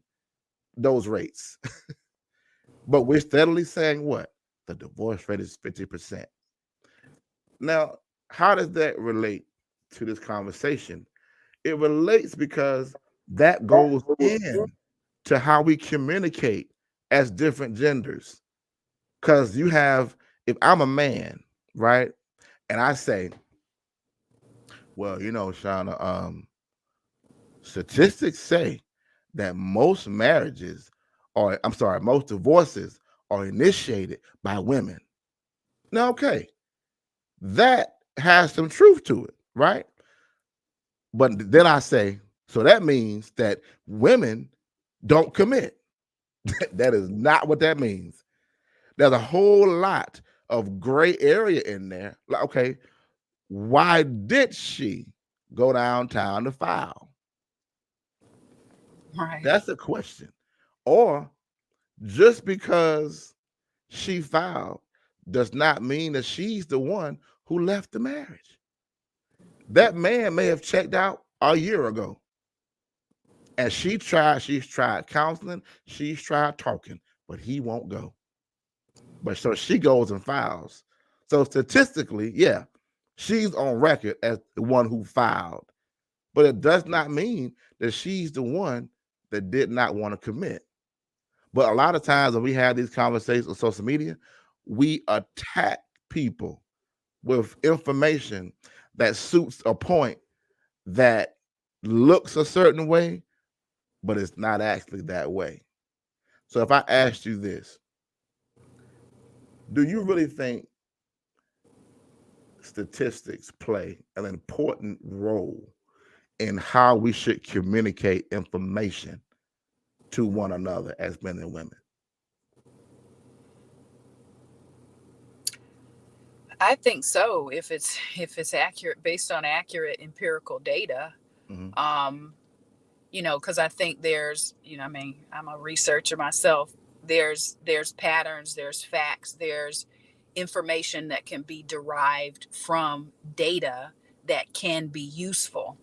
those rates. But we're steadily saying what? The divorce rate is 50%. Now, how does that relate to this conversation? It relates because that goes in to how we communicate as different genders. Because you have, if I'm a man, right, and I say, well, you know, Shauna, statistics say that most marriages, or I'm sorry, most divorces are initiated by women. Now, okay, that has some truth to it, right? But then I say, so that means that women don't commit. That is not what that means. There's a whole lot of gray area in there. Like, okay, why did she go downtown to file? Right. That's a question. Or just because she filed does not mean that she's the one who left the marriage. That man may have checked out a year ago. And she's tried counseling, she's tried talking, but he won't go. But so she goes and files. So statistically, yeah, she's on record as the one who filed. But it does not mean that she's the one that did not want to commit. But a lot of times when we have these conversations on social media, we attack people with information that suits a point that looks a certain way, but it's not actually that way. So if I asked you this, do you really think statistics play an important role in how we should communicate information to one another as men and women? I think so. If it's accurate, based on accurate empirical data, Mhm. because I think there's, I mean, I'm a researcher myself. There's patterns, there's facts, there's information that can be derived from data that can be useful.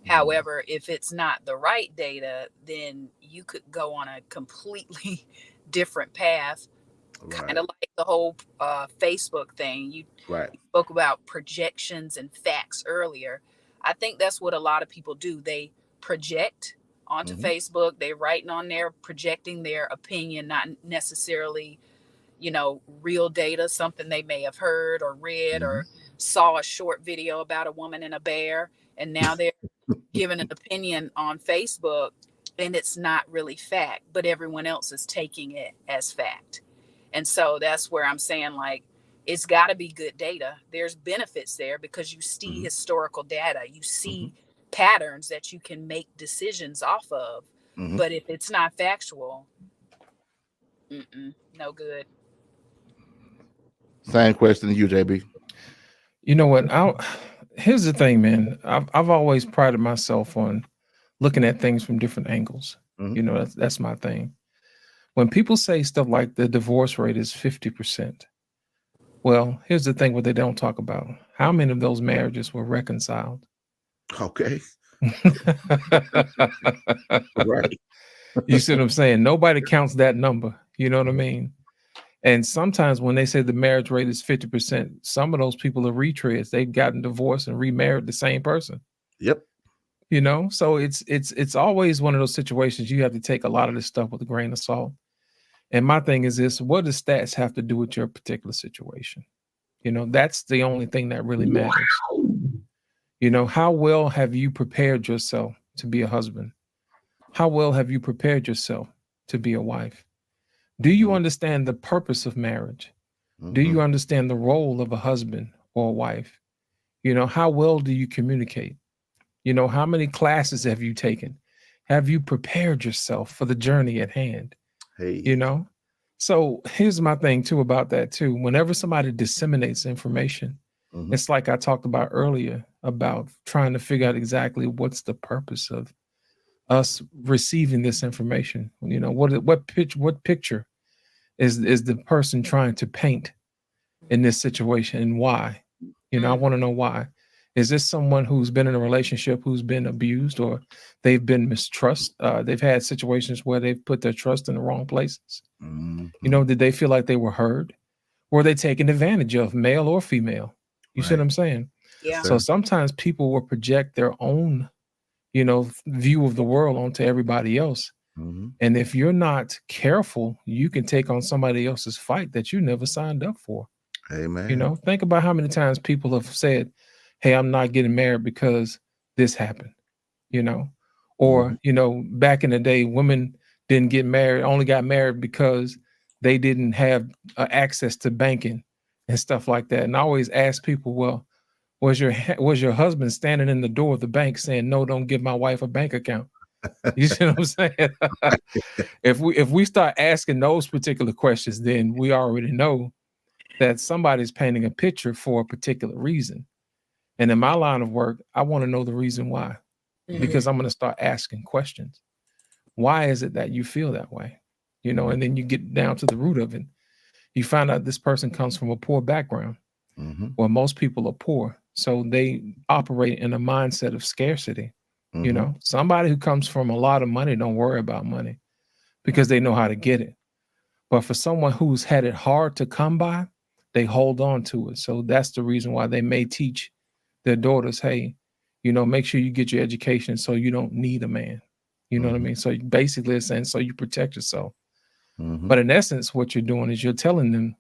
Mhm. However, if it's not the right data, then you could go on a completely different path, kind Right. of like the whole Facebook thing. You Right. spoke about projections and facts earlier. I think that's what a lot of people do. They project onto Mhm. Facebook. They're writing on there, projecting their opinion, not necessarily, real data, something they may have heard or read or Mhm. saw a short video about a woman and a bear. And now they're giving an opinion on Facebook, and it's not really fact, but everyone else is taking it as fact. And so that's where I'm saying, like, it's got to be good data. There's benefits there because you see Mhm. historical data, you see Mhm. patterns that you can make decisions off of. Mhm. But if it's not factual, no good. Same question to you, JB. You know what? Here's the thing, man. I've always prided myself on looking at things from different angles. Mhm. You know, that's my thing. When people say stuff like the divorce rate is 50%, well, here's the thing what they don't talk about. How many of those marriages were reconciled? Okay. Right. You see what I'm saying? Nobody counts that number. You know what I mean? And sometimes when they say the marriage rate is 50%, some of those people are retreads. They've gotten divorced and remarried the same person. Yep. You know, so it's always one of those situations you have to take a lot of this stuff with a grain of salt. And my thing is this: what does stats have to do with your particular situation? You know, that's the only thing that really matters. You know, how well have you prepared yourself to be a husband? How well have you prepared yourself to be a wife? Do you Mhm. understand the purpose of marriage? Do you Mhm. understand the role of a husband or a wife? You know, how well do you communicate? You know, how many classes have you taken? Have you prepared yourself for the journey at hand? You Hey. know? So here's my thing too about that too. Whenever somebody disseminates information, Mhm. it's like I talked about earlier about trying to figure out exactly what's the purpose of us receiving this information. You know, what picture is the person trying to paint in this situation and why? You know, I Mm. want to know why. Is this someone who's been in a relationship who's been abused or they've been mistrust? They've had situations where they've put their trust in the wrong places. You Mhm. know, did they feel like they were heard? Were they taken advantage of, male or female? You see what Right. I'm saying? Yes, Yeah. So sir. sometimes people will project their own, you know, view of the world onto everybody else. Mhm. And if you're not careful, you can take on somebody else's fight that you never signed up for. You Amen. know, think about how many times people have said, "Hey, I'm not getting married because this happened," you know, Mhm. or, you know, back in the day, women didn't get married, only got married because they didn't have access to banking and stuff like that. And I always ask people, well, was your husband standing in the door of the bank saying, "No, don't give my wife a bank account"? You see what I'm saying? If we start asking those particular questions, then we already know that somebody's painting a picture for a particular reason. And in my line of work, I want to know the reason why, Mhm. because I'm going to start asking questions. Why is it that you feel that way? You know, Mhm. and then you get down to the root of it. you find out this person comes from a poor background. Mm-hmm. Well, most people are poor, so they operate in a mindset of scarcity. You Mm-hmm. know, somebody who comes from a lot of money don't worry about money because they know how to get it. But for someone who's had it hard to come by, they hold on to it. So that's the reason why they may teach their daughters, hey, you know, make sure you get your education so you don't need a man. You know what I Mm-hmm. mean? So basically it's saying so you protect yourself. Mm-hmm. But in essence, what you're doing is you're telling them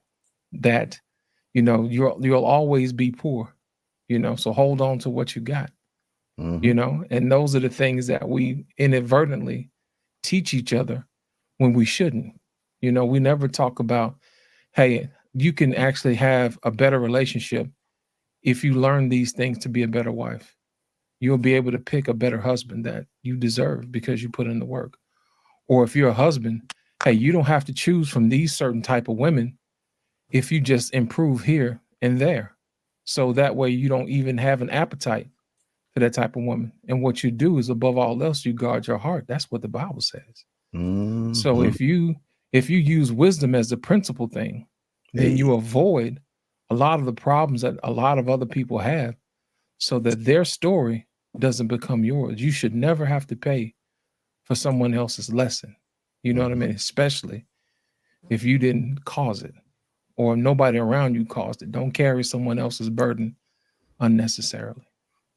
that, you know, you'll always be poor, you know, so hold on to what you got, Mm-hmm. you know, and those are the things that we inadvertently teach each other when we shouldn't. You know, we never talk about, hey, you can actually have a better relationship if you learn these things to be a better wife. You'll be able to pick a better husband that you deserve because you put in the work. Or if you're a husband, hey, you don't have to choose from these certain type of women if you just improve here and there. So that way you don't even have an appetite for that type of woman. And what you do is above all else, you guard your heart. That's what the Bible says. So Mm-hmm. if you use wisdom as the principal thing, then Hey. you avoid a lot of the problems that a lot of other people have so that their story doesn't become yours. You should never have to pay for someone else's lesson. You know what I Mm-hmm. mean? Especially if you didn't cause it or nobody around you caused it. Don't carry someone else's burden unnecessarily.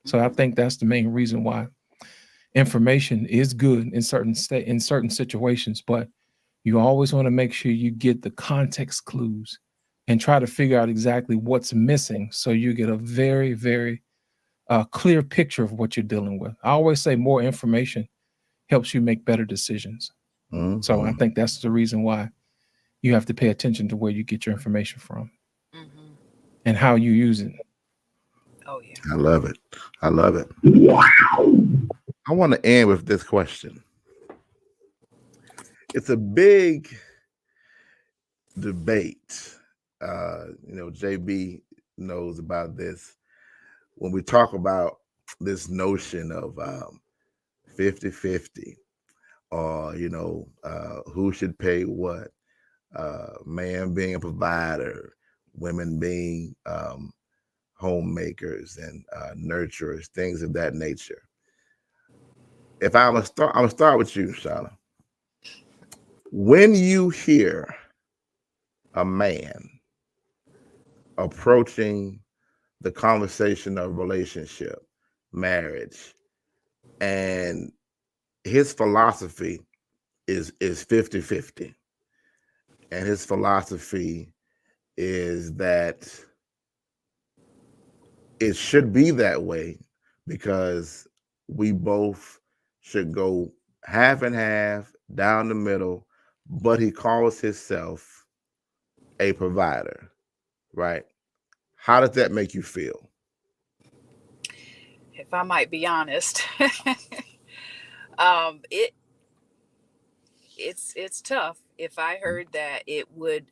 So I think that's the main reason why information is good in certain situations, but you always want to make sure you get the context clues and try to figure out exactly what's missing so you get a very, very clear picture of what you're dealing with. I always say more information helps you make better decisions. So I Mm-hmm. think that's the reason why you have to pay attention to where you get your information from Mm-hmm. and how you use it. Oh yeah. I love it. I love it. I want to end with this question. It's a big debate. JB knows about this. When we talk about this notion of 50-50, or who should pay what, man being a provider, women being homemakers and nurturers, things of that nature. If I'm gonna start with you, Shauna. When you hear a man approaching the conversation of relationship, marriage, and his philosophy is 50-50, and his philosophy is that it should be that way because we both should go half and half down the middle, but he calls himself a provider, right? How does that make you feel? If I might be honest, it it's tough. If I heard that, it would,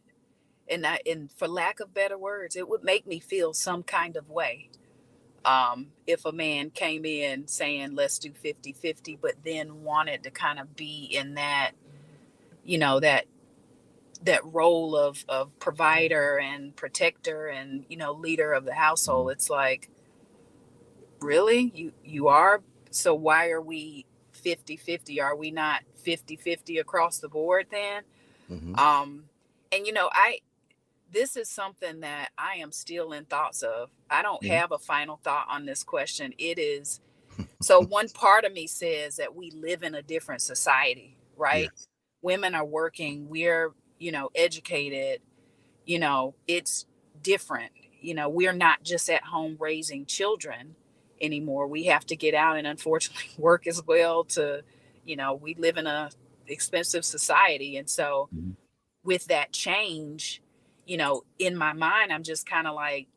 and for lack of better words, it would make me feel some kind of way. If a man came in saying let's do 50-50, but then wanted to kind of be in that, that role of provider and protector and leader of the household. It's like, really, you are, so why are we 50-50? Are we not 50-50 across the board then? Mm-hmm. And I this is something that I am still in thoughts of. I don't Mm-hmm. have a final thought on this question. It is, so one part of me says that we live in a different society, right? Yes. Women are working, we're, educated, it's different. We're not just at home raising children anymore. We have to get out and unfortunately work as well to, we live in a expensive society. And so Mm-hmm. with that change, in my mind, I'm just kind of like,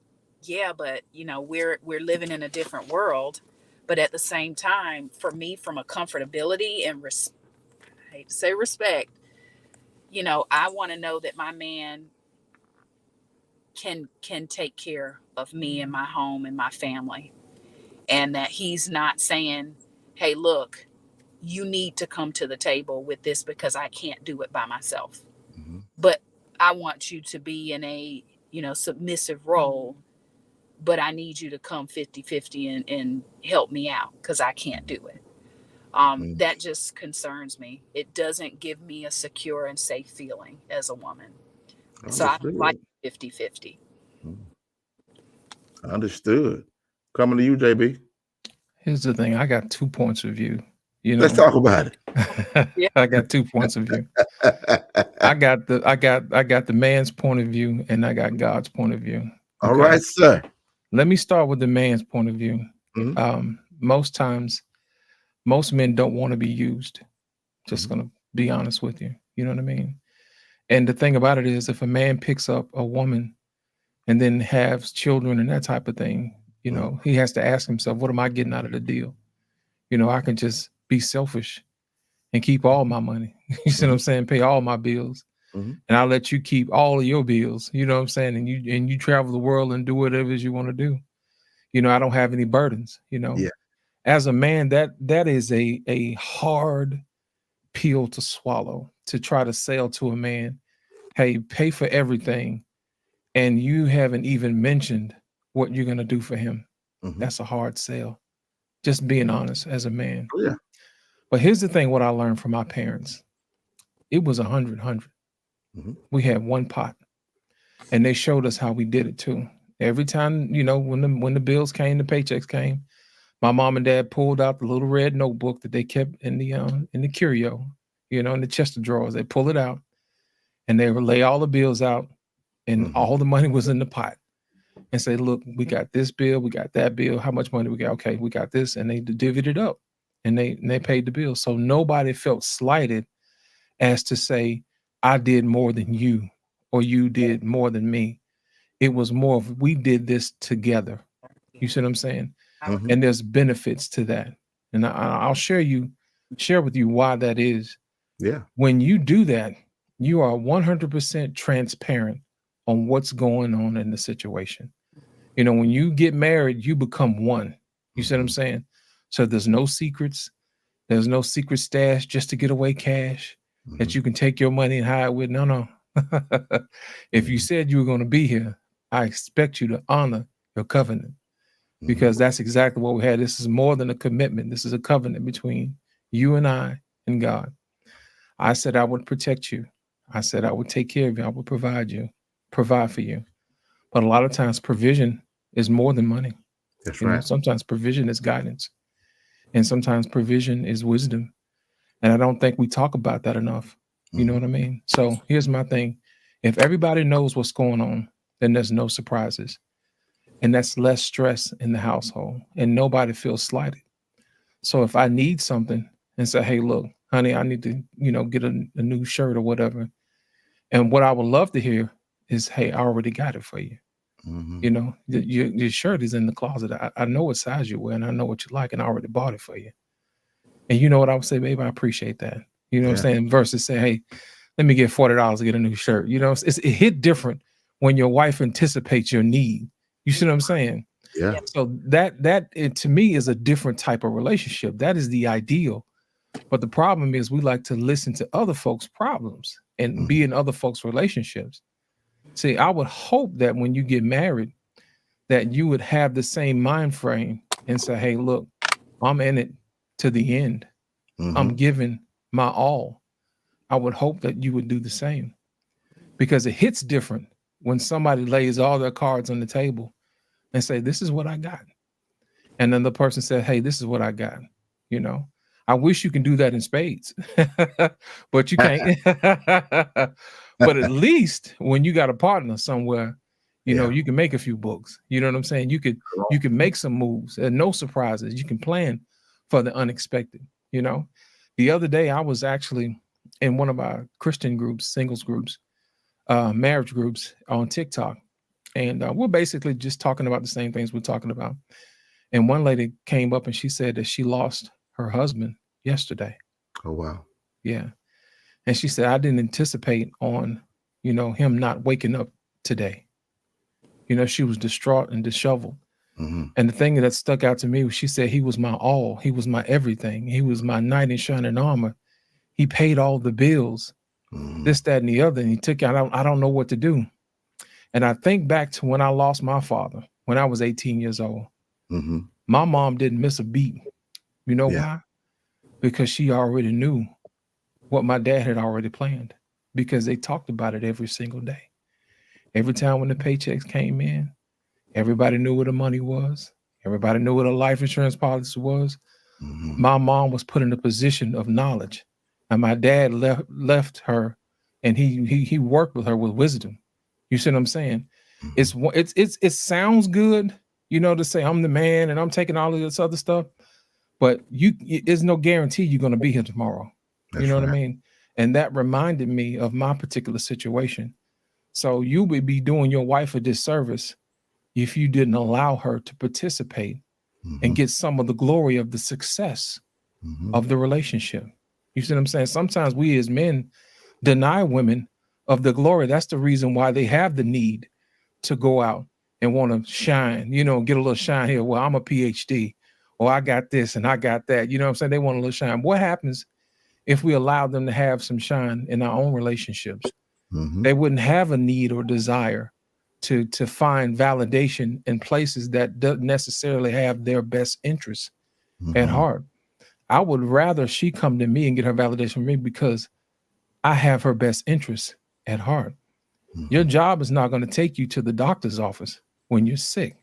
yeah, but we're living in a different world. But at the same time, for me, from a comfortability and I hate to say respect, I want to know that my man can take care of me and my home and my family, and that he's not saying, hey, look, you need to come to the table with this because I can't do it by myself. Mm-hmm. But I want you to be in a, submissive role, but I need you to come 50-50 and help me out because I can't do it. Mm. That just concerns me. It doesn't give me a secure and safe feeling as a woman. So I don't like Understood. 50-50. Mm. Understood. Coming to you, JB. Here's the thing. I got 2 points of view. You Let's know, talk about Yeah. I got 2 points of view. it. I got the man's point of view, and I got God's point of view. All right, sir. Let me start with the man's point of view. Mhm. Most times, most men don't want to be used. Just Mhm. gonna be honest with you. You know what I mean? And the thing about it is, if a man picks up a woman and then has children and that type of thing, he has to ask himself, what am I getting out of the deal? I can just be selfish and keep all my money. You see what I'm saying? Pay all my bills. Mhm. And I'll let you keep all of your bills. You know what I'm saying? And you travel the world and do whatever it is you want to do. I don't have any burdens, Yeah. As a man, that is a hard pill to swallow, to try to sell to a man, hey, pay for everything, and you haven't even mentioned what you're gonna do for him. Mhm. That's a hard sell. Just being honest as a man. Oh, yeah. But here's the thing: what I learned from my parents, it was 100. Mhm. We had one pot, and they showed us how we did it too. Every time, when the bills came, the paychecks came, my mom and dad pulled out the little red notebook that they kept in the curio, in the chest of drawers. They pull it out, and they would lay all the bills out, and Mhm. all the money was in the pot, and say, "Look, we got this bill, we got that bill. How much money we got? Okay, we got this," and they divvied it up, and they paid the bill. So nobody felt slighted as to say, "I did more than you," or "You did more than me." It was more of, we did this together. You see what I'm saying? Mhm. And there's benefits to that. And I'll share with you why that is. Yeah. When you do that, you are 100% transparent on what's going on in the situation. When you get married, you become one. You see what I'm Mhm. saying? So there's no secrets. There's no secret stash just to get away cash that Mhm. you can take your money and hide with. No. If you Mhm. said you were going to be here, I expect you to honor your covenant, Mhm. because that's exactly what we had. This is more than a commitment. This is a covenant between you and I and God. I said I would protect you. I said I would take care of you. I would provide for you. But a lot of times provision is more than money. That's right. Sometimes provision is guidance, and sometimes provision is wisdom. And I don't think we talk about that enough. You know Mhm. what I mean? So here's my thing. If everybody knows what's going on, then there's no surprises. And that's less stress in the household, and nobody feels slighted. So if I need something and say, hey, look, honey, I need to, get a new shirt or whatever. And what I would love to hear is, hey, I already got it for you. Mhm. Your shirt is in the closet. I know what size you wear, and I know what you like, and I already bought it for you. And you know what I would say, babe, I appreciate that. You know what I'm Yeah. saying? Versus say, hey, let me get $40 to get a new shirt. It hit different when your wife anticipates your need. You see what I'm saying? Yeah. So that it, to me, is a different type of relationship. That is the ideal. But the problem is we like to listen to other folks' problems and be Mhm. in other folks' relationships. See, I would hope that when you get married, that you would have the same mind frame and say, hey, look, I'm in it to the end. I'm Mhm. giving my all. I would hope that you would do the same, because it hits different when somebody lays all their cards on the table and say, this is what I got. And then the person said, hey, this is what I got. I wish you can do that in spades, but you can't. But at least when you got a partner somewhere, Yeah. you can make a few books. You know what I'm saying? You can make some moves and no surprises. You can plan for the unexpected. The other day I was actually in one of our Christian groups, singles groups, marriage groups on TikTok. And we're basically just talking about the same things we're talking about. And one lady came up and she said that she lost her husband yesterday. Oh, wow. Yeah. And she said, I didn't anticipate on, him not waking up today. She was distraught and disheveled. Mhm. And the thing that stuck out to me was she said, he was my all. He was my everything. He was my knight in shining armor. He paid all the bills. this, that, and the other. And he took out, I don't know what to do. And I think back to when I lost my father, when I was 18 years old. My mom didn't miss a beat. You know why? Because she already knew what my dad had already planned, because they talked about it every single day. Every time when the paychecks came in, everybody knew where the money was. Everybody knew what a life insurance policy was. My mom was put in a position of knowledge, and my dad left her, and he worked with her with wisdom. You see what I'm saying? It sounds good, you know, to say I'm the man and I'm taking all of this other stuff, but there's no guarantee you're going to be here tomorrow. You know what I mean? And that reminded me of my particular situation. So you would be doing your wife a disservice if you didn't allow her to participate and get some of the glory of the success of the relationship. You see what I'm saying? Sometimes we as men deny women of the glory. That's the reason why they have the need to go out and want to shine, you know, get a little shine here. Well, I'm a PhD, or I got this and I got that. You know what I'm saying? They want a little shine. What happens if we allow them to have some shine in our own relationships? They wouldn't have a need or desire to find validation in places that don't necessarily have their best interests at heart. I would rather she come to me and get her validation from me because I have her best interests at heart. Your job is not going to take you to the doctor's office when you're sick.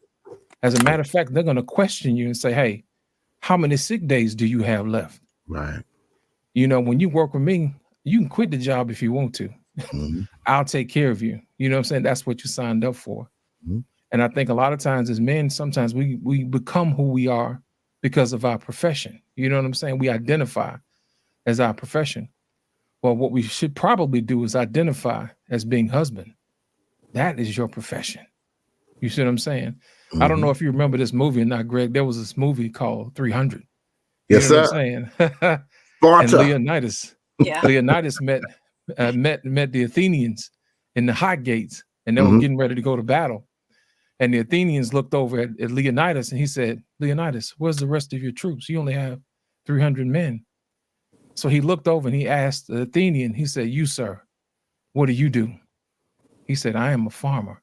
As a matter of fact, they're going to question you and say, hey, how many sick days do you have left? Right. You know, when you work with me, you can quit the job if you want to. I'll take care of you. You know what I'm saying? That's what you signed up for. And I think a lot of times as men, sometimes we become who we are because of our profession. You know what I'm saying? We identify as our profession. Well, what we should probably do is identify as being husband. That is your profession. You see what I'm saying? I don't know if you remember this movie or not, Greg. There was this movie called 300. Yes, you know sir. What I'm saying? Sparta. And Leonidas met the Athenians in the hot gates, and they were getting ready to go to battle. And the Athenians looked over at Leonidas, and he said, Leonidas, where's the rest of your troops? You only have 300 men. So he looked over and he asked the Athenian, he said, you, sir, what do you do? He said, I am a farmer.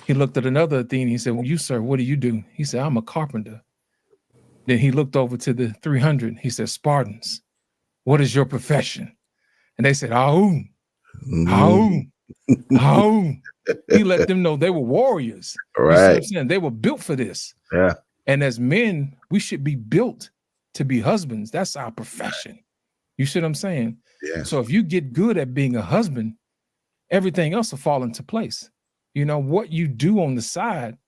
He looked at another Athenian, he said, well, you, sir, what do you do? He said, I'm a carpenter. Then he looked over to the 300. He said, Spartans, what is your profession? And they said, Aum, Aum, Aum. He let them know they were warriors. Right. You see what I'm saying? They were built for this. Yeah. And as men, we should be built to be husbands. That's our profession. You see what I'm saying? Yeah. So if you get good at being a husband, everything else will fall into place. You know, what you do on the side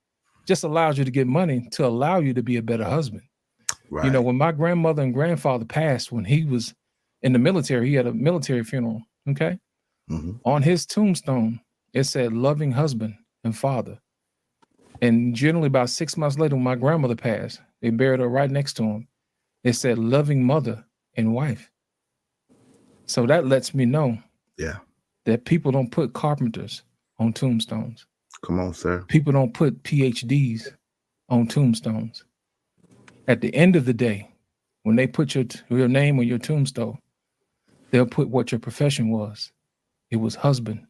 just allows you to get money to allow you to be a better husband. Right. You know, when my grandmother and grandfather passed, when he was in the military, he had a military funeral. Okay. On his tombstone, it said loving husband and father. And generally about 6 months later, when my grandmother passed, they buried her right next to him. It said loving mother and wife. So that lets me know that people don't put carpenters on tombstones. Come on, sir. People don't put PhDs on tombstones. At the end of the day, when they put your name on your tombstone, they'll put what your profession was. It was husband,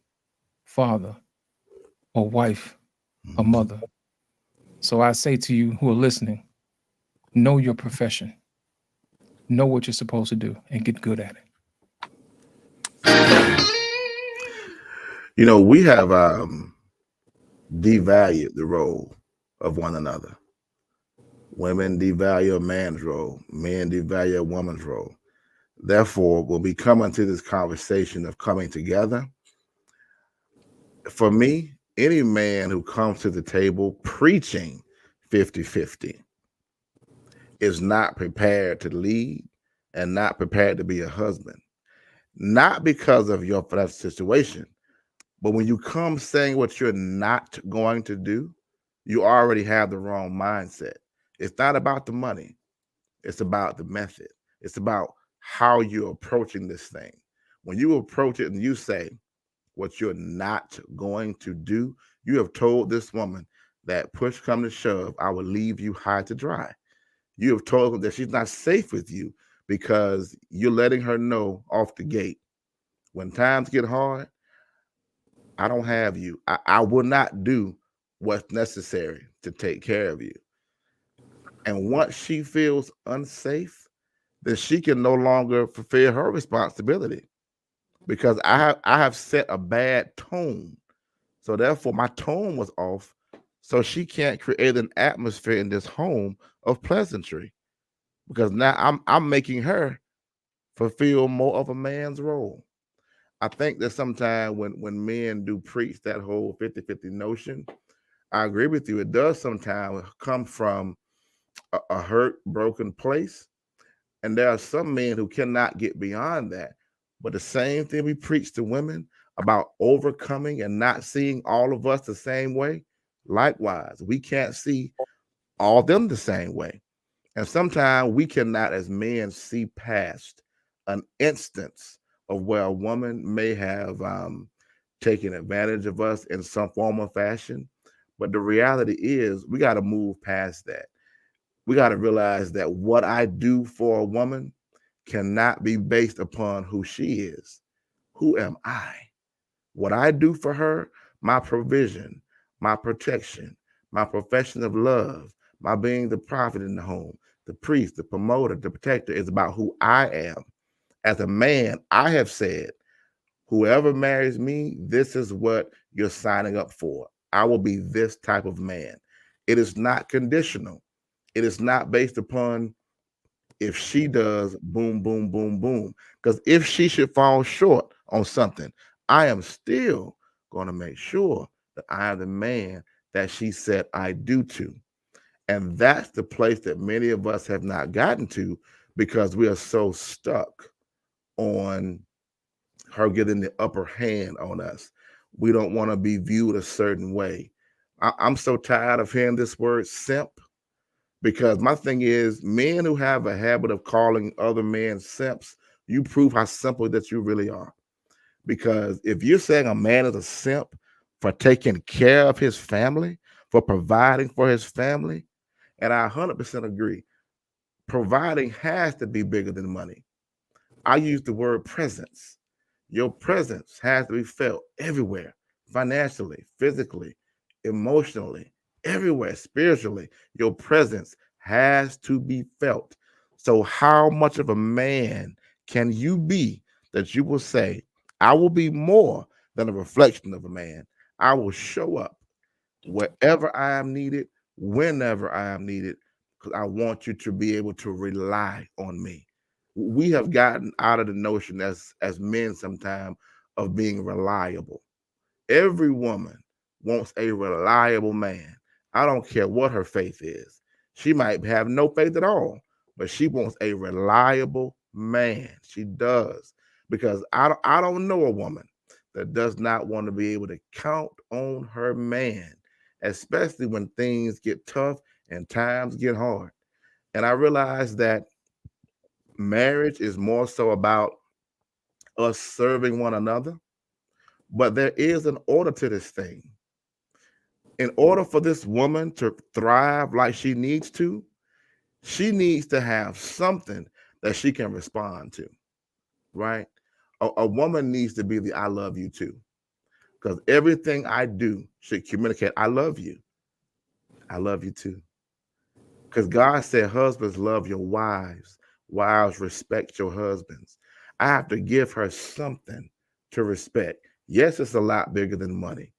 father, or wife, or mother. So I say to you who are listening, know your profession. Know what you're supposed to do and get good at it. You know, we have devalued the role of one another. Women devalue a man's role. Men devalue a woman's role. Therefore, when we come into this conversation of coming together, for me, any man who comes to the table preaching 50-50 is not prepared to lead and not prepared to be a husband. Not because of your financial situation, but when you come saying what you're not going to do, you already have the wrong mindset. It's not about the money. It's about the method. It's about how you're approaching this thing. When you approach it and you say what you're not going to do, you have told this woman that push come to shove, I will leave you high to dry. You have told her that she's not safe with you because you're letting her know off the gate When times get hard, I don't have you. I will not do what's necessary to take care of you. And once she feels unsafe, then she can no longer fulfill her responsibility because I have set a bad tone. So therefore my tone was off. So she can't create an atmosphere in this home of pleasantry because now I'm making her fulfill more of a man's role. I think that sometimes when men do preach that whole 50-50 notion, I agree with you. It does sometimes come from a hurt, broken place. And there are some men who cannot get beyond that. But the same thing we preach to women about overcoming and not seeing all of us the same way, likewise, we can't see all of them the same way. And sometimes we cannot, as men, see past an instance of where a woman may have taken advantage of us in some form or fashion. But the reality is, we got to move past that. We got to realize that what I do for a woman cannot be based upon who she is. Who am I? What I do for her, my provision, my protection, my profession of love, my being the prophet in the home, the priest, the promoter, the protector is about who I am. As a man, I have said, whoever marries me, this is what you're signing up for. I will be this type of man. It is not conditional. It is not based upon if she does boom, boom, boom, boom. Because if she should fall short on something, I am still going to make sure that I am the man that she said I do to. And that's the place that many of us have not gotten to because we are so stuck on her getting the upper hand on us. We don't want to be viewed a certain way. I'm so tired of hearing this word simp because my thing is men who have a habit of calling other men simps, you prove how simple that you really are. Because if you're saying a man is a simp for taking care of his family, for providing for his family, and I 100% agree, providing has to be bigger than money. I use the word presence. Your presence has to be felt everywhere, financially, physically, emotionally, everywhere, spiritually. Your presence has to be felt. So, how much of a man can you be that you will say, I will be more than a reflection of a man? I will show up wherever I am needed, whenever I am needed, because I want you to be able to rely on me. We have gotten out of the notion as men sometimes of being reliable. Every woman wants a reliable man. I don't care what her faith is. She might have no faith at all, but she wants a reliable man. She does. Because I don't know a woman that does not want to be able to count on her man, especially when things get tough and times get hard. And I realize that marriage is more so about us serving one another, but there is an order to this thing. In order for this woman to thrive like she needs to have something that she can respond to, right? A woman needs to be the I love you too, because everything I do should communicate I love you. I love you too. Because God said, husbands, love your wives, wives, respect your husbands. I have to give her something to respect. Yes, it's a lot bigger than money,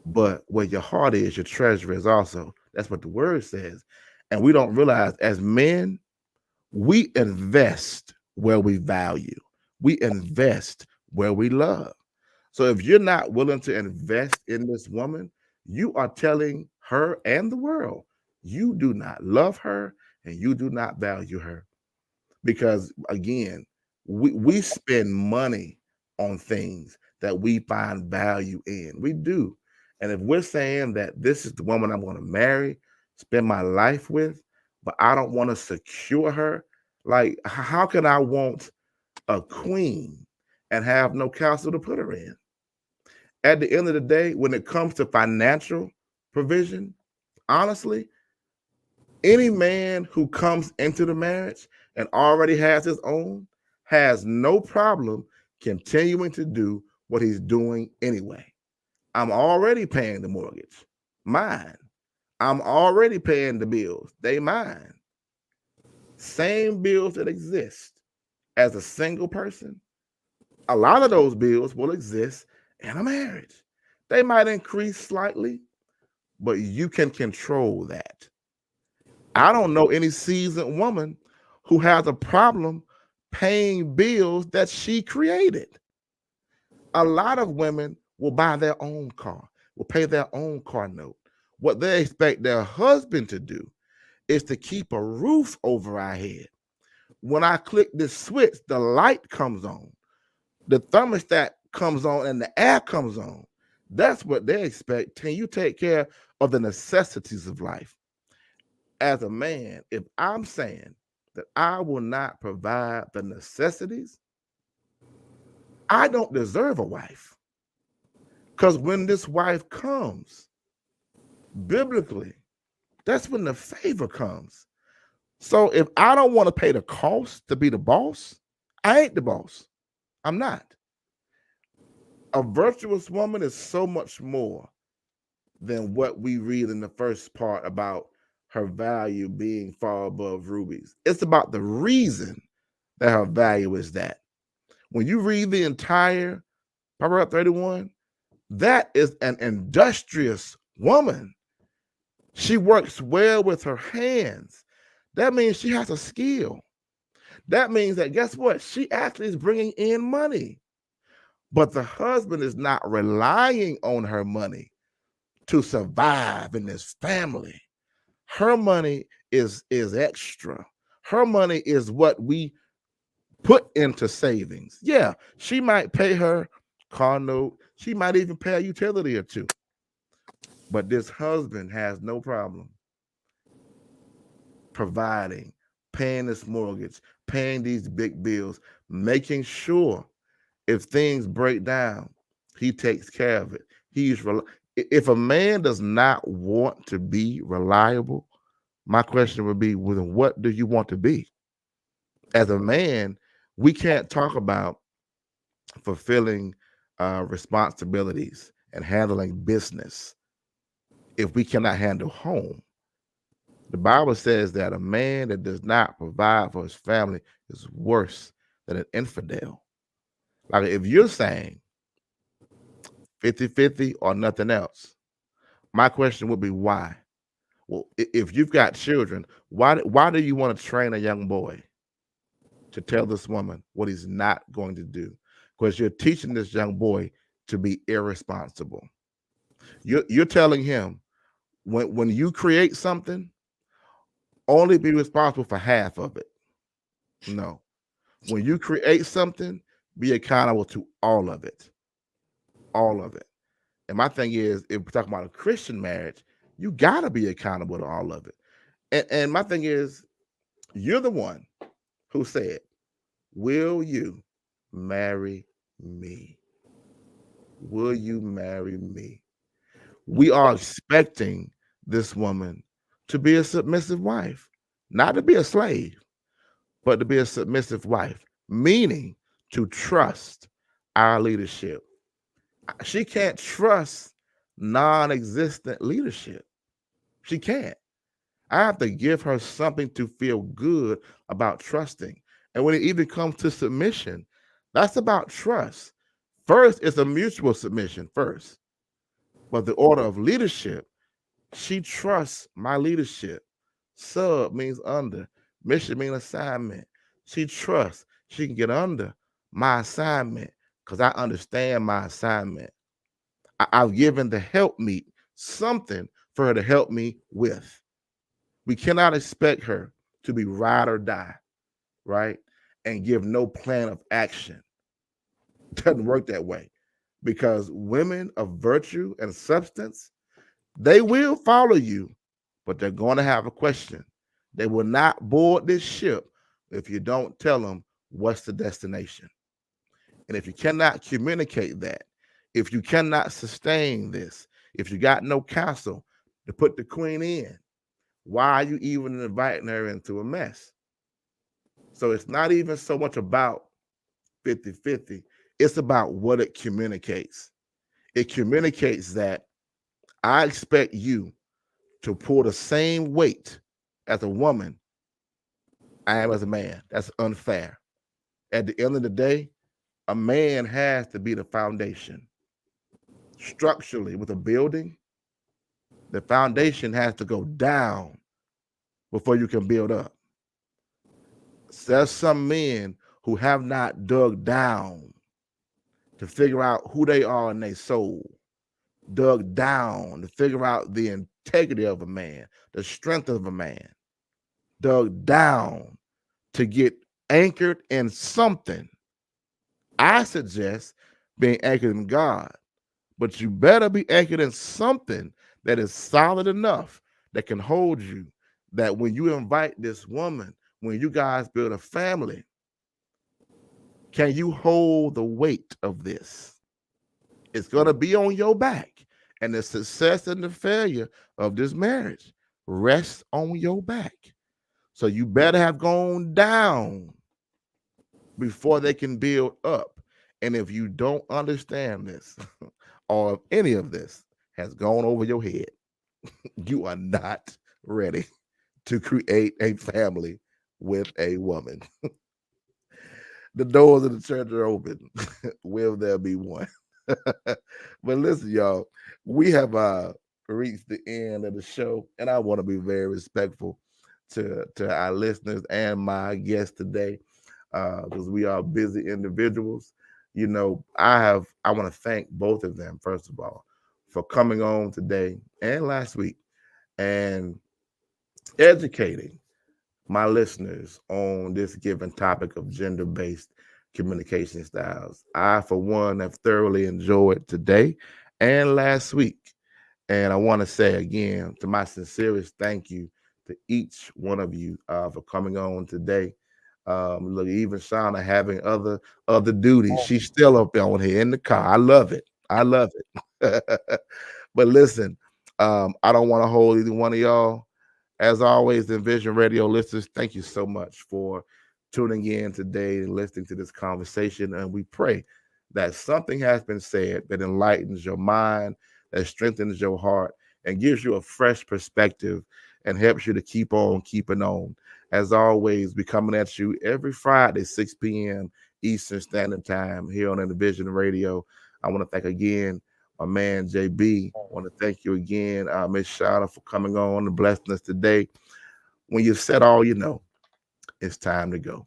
but where your heart is, your treasure is also. That's what the word says. And we don't realize as men, we invest where we value, we invest where we love. So if you're not willing to invest in this woman, you are telling her and the world you do not love her and you do not value her. Because again, we spend money on things that we find value in. We do. And if we're saying that this is the woman I'm going to marry, spend my life with, but I don't want to secure her, like how can I want a queen and have no castle to put her in? At the end of the day, when it comes to financial provision, honestly, any man who comes into the marriage and already has his own has no problem continuing to do what he's doing anyway. I'm already paying the mortgage, mine. I'm already paying the bills, they mine. Same bills that exist as a single person, a lot of those bills will exist in a marriage. They might increase slightly, but you can control that. I don't know any seasoned woman who has a problem paying bills that she created. A lot of women will buy their own car, will pay their own car note. What they expect their husband to do is to keep a roof over our head. When I click this switch, the light comes on, the thermostat comes on, and the air comes on. That's what they expect. Can you take care of the necessities of life? As a man, if I'm saying that I will not provide the necessities, I don't deserve a wife. Because when this wife comes, biblically, that's when the favor comes. So if I don't want to pay the cost to be the boss, I ain't the boss. I'm not. A virtuous woman is so much more than what we read in the first part about her value being far above rubies. It's about the reason that her value is that. When you read the entire Proverbs 31, that is an industrious woman. She works well with her hands. That means she has a skill. That means that, guess what? She actually is bringing in money. But the husband is not relying on her money to survive in this family. Her money is extra. Her money is what we put into savings. Yeah, she might pay her car note. She might even pay a utility or two. But this husband has no problem providing, paying this mortgage, paying these big bills, making sure if things break down, he takes care of it. If a man does not want to be reliable, my question would be, well, then what do you want to be? As a man, we can't talk about fulfilling responsibilities and handling business if we cannot handle home. The Bible says that a man that does not provide for his family is worse than an infidel. Like if you're saying 50-50 or nothing else, my question would be why? Well, if you've got children, why do you want to train a young boy to tell this woman what he's not going to do? Because you're teaching this young boy to be irresponsible. You're telling him when you create something, only be responsible for half of it. No. When you create something, be accountable to all of it. All of it. And my thing is, if we're talking about a Christian marriage, you got to be accountable to all of it. And my thing is, you're the one who said, will you marry me? Will you marry me? We are expecting this woman to be a submissive wife, not to be a slave, but to be a submissive wife, meaning to trust our leadership. She can't trust non-existent leadership. She can't. I have to give her something to feel good about trusting. And when it even comes to submission, that's about trust. First, it's a mutual submission first. But the order of leadership, she trusts my leadership. Sub means under. Mission means assignment. She trusts she can get under my assignment because I understand my assignment. I've given the helpmeet something for her to help me with. We cannot expect her to be ride or die, right? And give no plan of action. It doesn't work that way because women of virtue and substance, they will follow you, but they're going to have a question. They will not board this ship if you don't tell them what's the destination. And if you cannot communicate that, if you cannot sustain this, if you got no counsel to put the queen in, why are you even inviting her into a mess? So it's not even so much about 50-50. It's about what it communicates. It communicates that I expect you to pull the same weight as a woman I am as a man. That's unfair. At the end of the day, a man has to be the foundation. Structurally, with a building, the foundation has to go down before you can build up. So there's some men who have not dug down to figure out who they are in their soul, dug down to figure out the integrity of a man, the strength of a man, dug down to get anchored in something. I suggest being anchored in God, but you better be anchored in something that is solid enough that can hold you. That when you invite this woman, when you guys build a family, can you hold the weight of this? It's going to be on your back. And the success and the failure of this marriage rests on your back. So you better have gone down before they can build up. And if you don't understand this, or if any of this has gone over your head, you are not ready to create a family with a woman. The doors of the church are open. Will there be one? But listen, y'all, we have reached the end of the show, and I want to be very respectful to our listeners and my guests today, because we are busy individuals. You know, I want to thank both of them, first of all, for coming on today and last week and educating my listeners on this given topic of gender-based communication styles. I, for one, have thoroughly enjoyed today and last week. And I want to say again, to my sincerest thank you to each one of you for coming on today. Look, even Shauna having other duties, she's still up on here in the car. I love it. I love it. But listen, I don't want to hold either one of y'all. As always, the Envision Radio listeners, thank you so much for tuning in today and listening to this conversation. And we pray that something has been said that enlightens your mind, that strengthens your heart, and gives you a fresh perspective and helps you to keep on keeping on. As always, we're coming at you every Friday, 6 p.m. Eastern Standard Time here on Envision Radio. I want to thank again my man JB. I want to thank you again, Miss Shauna, for coming on and blessing us today. When you've said all you know, it's time to go.